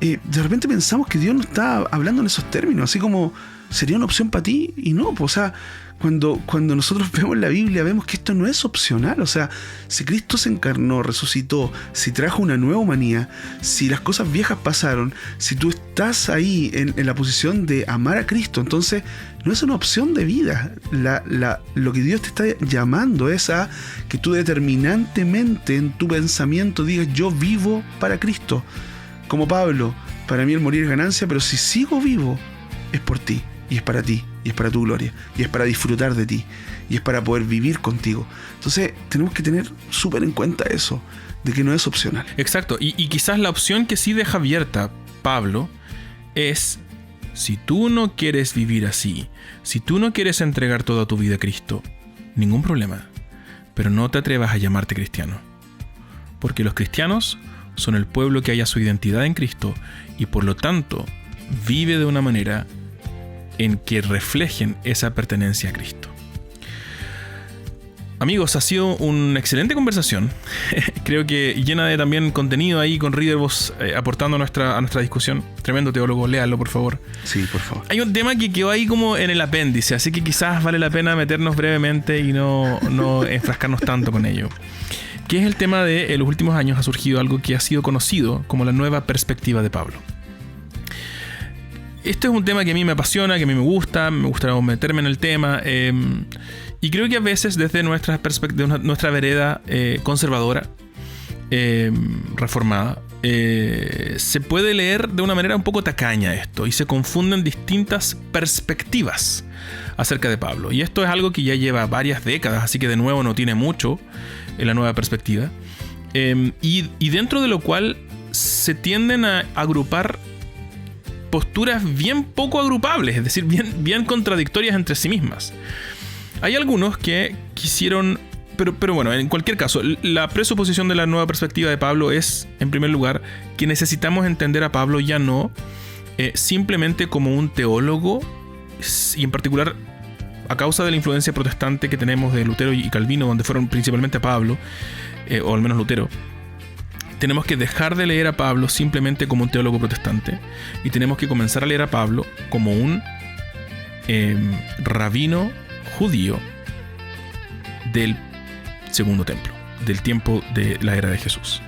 de repente pensamos que Dios no está hablando en esos términos, así como sería una opción para ti, y no, pues, o sea, cuando nosotros vemos la Biblia, vemos que esto no es opcional. O sea, si Cristo se encarnó, resucitó, si trajo una nueva humanidad, si las cosas viejas pasaron, si tú estás ahí en la posición de amar a Cristo, entonces no es una opción de vida. Lo que Dios te está llamando es a que tú determinantemente en tu pensamiento digas: yo vivo para Cristo. Como Pablo, para mí el morir es ganancia, pero si sigo vivo es por ti, y es para ti, y es para tu gloria, y es para disfrutar de ti, y es para poder vivir contigo. Entonces tenemos que tener súper en cuenta eso, de que no es opcional. Exacto, y quizás la opción que sí deja abierta Pablo es: si tú no quieres vivir así, si tú no quieres entregar toda tu vida a Cristo, ningún problema, pero no te atrevas a llamarte cristiano, porque los cristianos son el pueblo que halla su identidad en Cristo y por lo tanto vive de una manera en que reflejen esa pertenencia a Cristo. Amigos, ha sido una excelente conversación. Creo que llena de también contenido ahí con Readervoss aportando a nuestra discusión. Tremendo teólogo, léalo por favor. Sí, por favor. Hay un tema que quedó ahí como en el apéndice, así que quizás vale la pena meternos brevemente y no enfrascarnos tanto con ello. Que es el tema de en los últimos años ha surgido algo que ha sido conocido como la nueva perspectiva de Pablo. Este es un tema que a mí me apasiona, que a mí me gusta meterme en el tema, y creo que a veces desde nuestra vereda conservadora, reformada, se puede leer de una manera un poco tacaña esto y se confunden distintas perspectivas acerca de Pablo. Y esto es algo que ya lleva varias décadas, así que de nuevo no tiene mucho en la nueva perspectiva, y dentro de lo cual se tienden a agrupar posturas bien poco agrupables, es decir, bien contradictorias entre sí mismas. Hay algunos que quisieron, pero bueno, en cualquier caso, la presuposición de la nueva perspectiva de Pablo es, en primer lugar, que necesitamos entender a Pablo ya no simplemente como un teólogo, y en particular a causa de la influencia protestante que tenemos de Lutero y Calvino, donde fueron principalmente a Pablo, o al menos Lutero. Tenemos que dejar de leer a Pablo simplemente como un teólogo protestante y tenemos que comenzar a leer a Pablo como un rabino judío del Segundo Templo, del tiempo de la era de Jesús.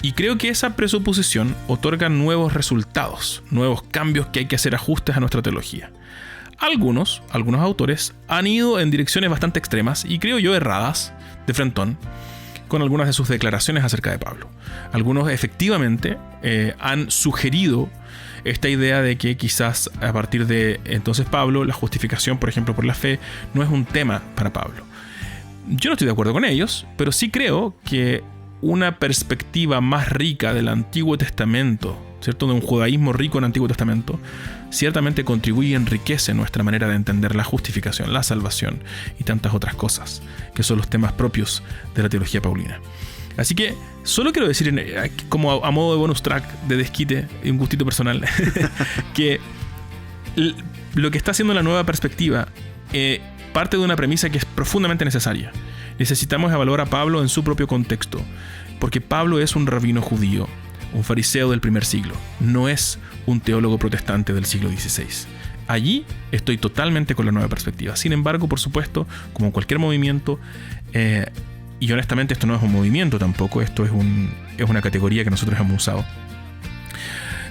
Y creo que esa presuposición otorga nuevos resultados, nuevos cambios que hay que hacer ajustes a nuestra teología. Algunos autores han ido en direcciones bastante extremas y creo yo erradas, de frentón, con algunas de sus declaraciones acerca de Pablo. Algunos efectivamente han sugerido esta idea de que quizás a partir de entonces Pablo, la justificación, por ejemplo, por la fe, no es un tema para Pablo. Yo no estoy de acuerdo con ellos, pero sí creo que una perspectiva más rica del Antiguo Testamento, ¿cierto?, de un judaísmo rico en el Antiguo Testamento, ciertamente contribuye y enriquece nuestra manera de entender la justificación, la salvación y tantas otras cosas, que son los temas propios de la teología paulina. Así que solo quiero decir, como a modo de bonus track, de desquite y un gustito personal, que lo que está haciendo la nueva perspectiva parte de una premisa que es profundamente necesaria. Necesitamos evaluar a Pablo en su propio contexto, porque Pablo es un rabino judío, un fariseo del primer siglo, no es un teólogo protestante del siglo XVI. Allí estoy totalmente con la nueva perspectiva. Sin embargo, por supuesto, como cualquier movimiento, y honestamente esto no es un movimiento tampoco, esto es una categoría que nosotros hemos usado,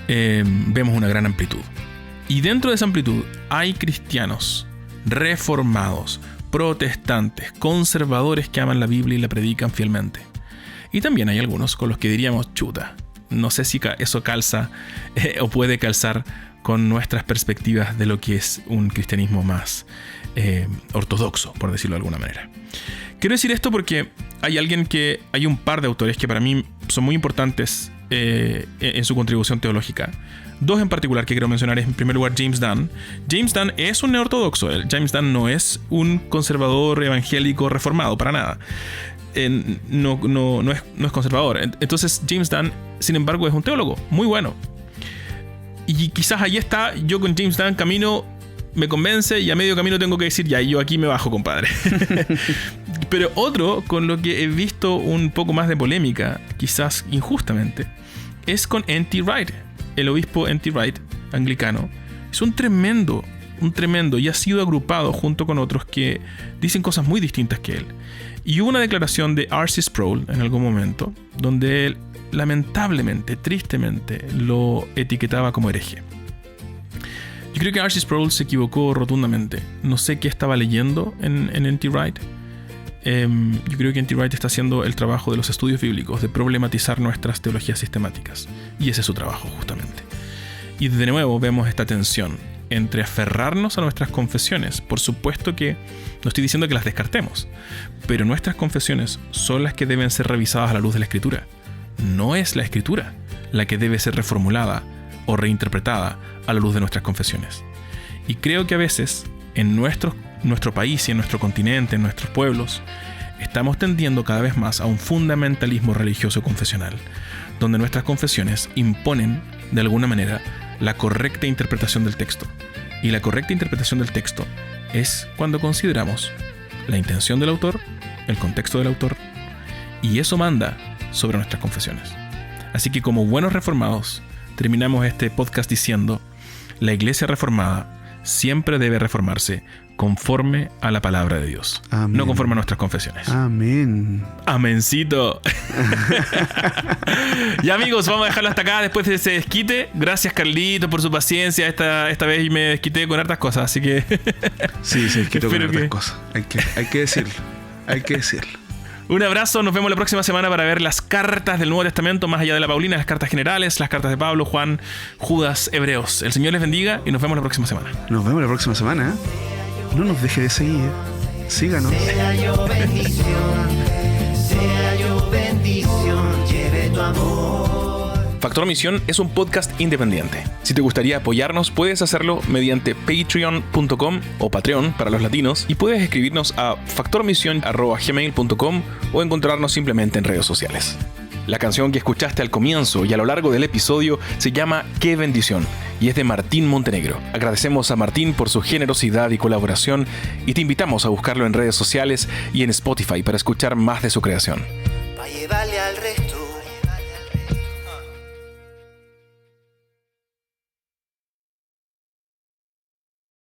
vemos una gran amplitud. Y dentro de esa amplitud hay cristianos reformados, protestantes, conservadores que aman la Biblia y la predican fielmente. Y también hay algunos con los que diríamos, chuta, no sé si eso calza o puede calzar con nuestras perspectivas de lo que es un cristianismo más ortodoxo, por decirlo de alguna manera. Quiero decir esto porque hay un par de autores que para mí son muy importantes en su contribución teológica. Dos en particular que quiero mencionar es, en primer lugar, James Dunn. James Dunn es un neortodoxo. James Dunn no es un conservador evangélico reformado, para nada. No es conservador. Entonces James Dunn, sin embargo, es un teólogo muy bueno. Y quizás ahí está, yo con James Dunn camino, me convence y a medio camino tengo que decir, ya, yo aquí me bajo, compadre. Pero otro con lo que he visto un poco más de polémica, quizás injustamente, es con N.T. Wright. El obispo N.T. Wright, anglicano, es un tremendo, y ha sido agrupado junto con otros que dicen cosas muy distintas que él. Y hubo una declaración de R.C. Sproul en algún momento, donde él, lamentablemente, tristemente, lo etiquetaba como hereje. Yo creo que R.C. Sproul se equivocó rotundamente. No sé qué estaba leyendo en N.T. Wright. Yo creo que N.T. Wright está haciendo el trabajo de los estudios bíblicos, de problematizar nuestras teologías sistemáticas. Y ese es su trabajo, justamente. Y de nuevo vemos esta tensión entre aferrarnos a nuestras confesiones. Por supuesto que no estoy diciendo que las descartemos, pero nuestras confesiones son las que deben ser revisadas a la luz de la Escritura. No es la Escritura la que debe ser reformulada o reinterpretada a la luz de nuestras confesiones. Y creo que a veces en nuestro país y en nuestro continente, en nuestros pueblos, estamos tendiendo cada vez más a un fundamentalismo religioso confesional, donde nuestras confesiones imponen, de alguna manera, la correcta interpretación del texto. Y la correcta interpretación del texto es cuando consideramos la intención del autor, el contexto del autor, y eso manda sobre nuestras confesiones. Así que como buenos reformados, terminamos este podcast diciendo: la Iglesia reformada siempre debe reformarse conforme a la palabra de Dios. Amén. No conforme a nuestras confesiones. Amén. Amencito. Y amigos, vamos a dejarlo hasta acá después de ese desquite. Gracias, Carlito, por su paciencia. Esta vez me desquité con hartas cosas, así que... Sí, se desquitó con hartas cosas. Hay que decirlo. Hay que decirlo. Un abrazo, nos vemos la próxima semana para ver las cartas del Nuevo Testamento, más allá de la Paulina, las cartas generales, las cartas de Pablo, Juan, Judas, Hebreos. El Señor les bendiga y nos vemos la próxima semana. Nos vemos la próxima semana, ¿eh? No nos deje de seguir. Síganos. Sea yo bendición, lleve tu amor. Factor Misión es un podcast independiente. Si te gustaría apoyarnos, puedes hacerlo mediante patreon.com o Patreon para los latinos, y puedes escribirnos a factormision@gmail.com o encontrarnos simplemente en redes sociales. La canción que escuchaste al comienzo y a lo largo del episodio se llama Qué bendición y es de Martín Montenegro. Agradecemos a Martín por su generosidad y colaboración y te invitamos a buscarlo en redes sociales y en Spotify para escuchar más de su creación.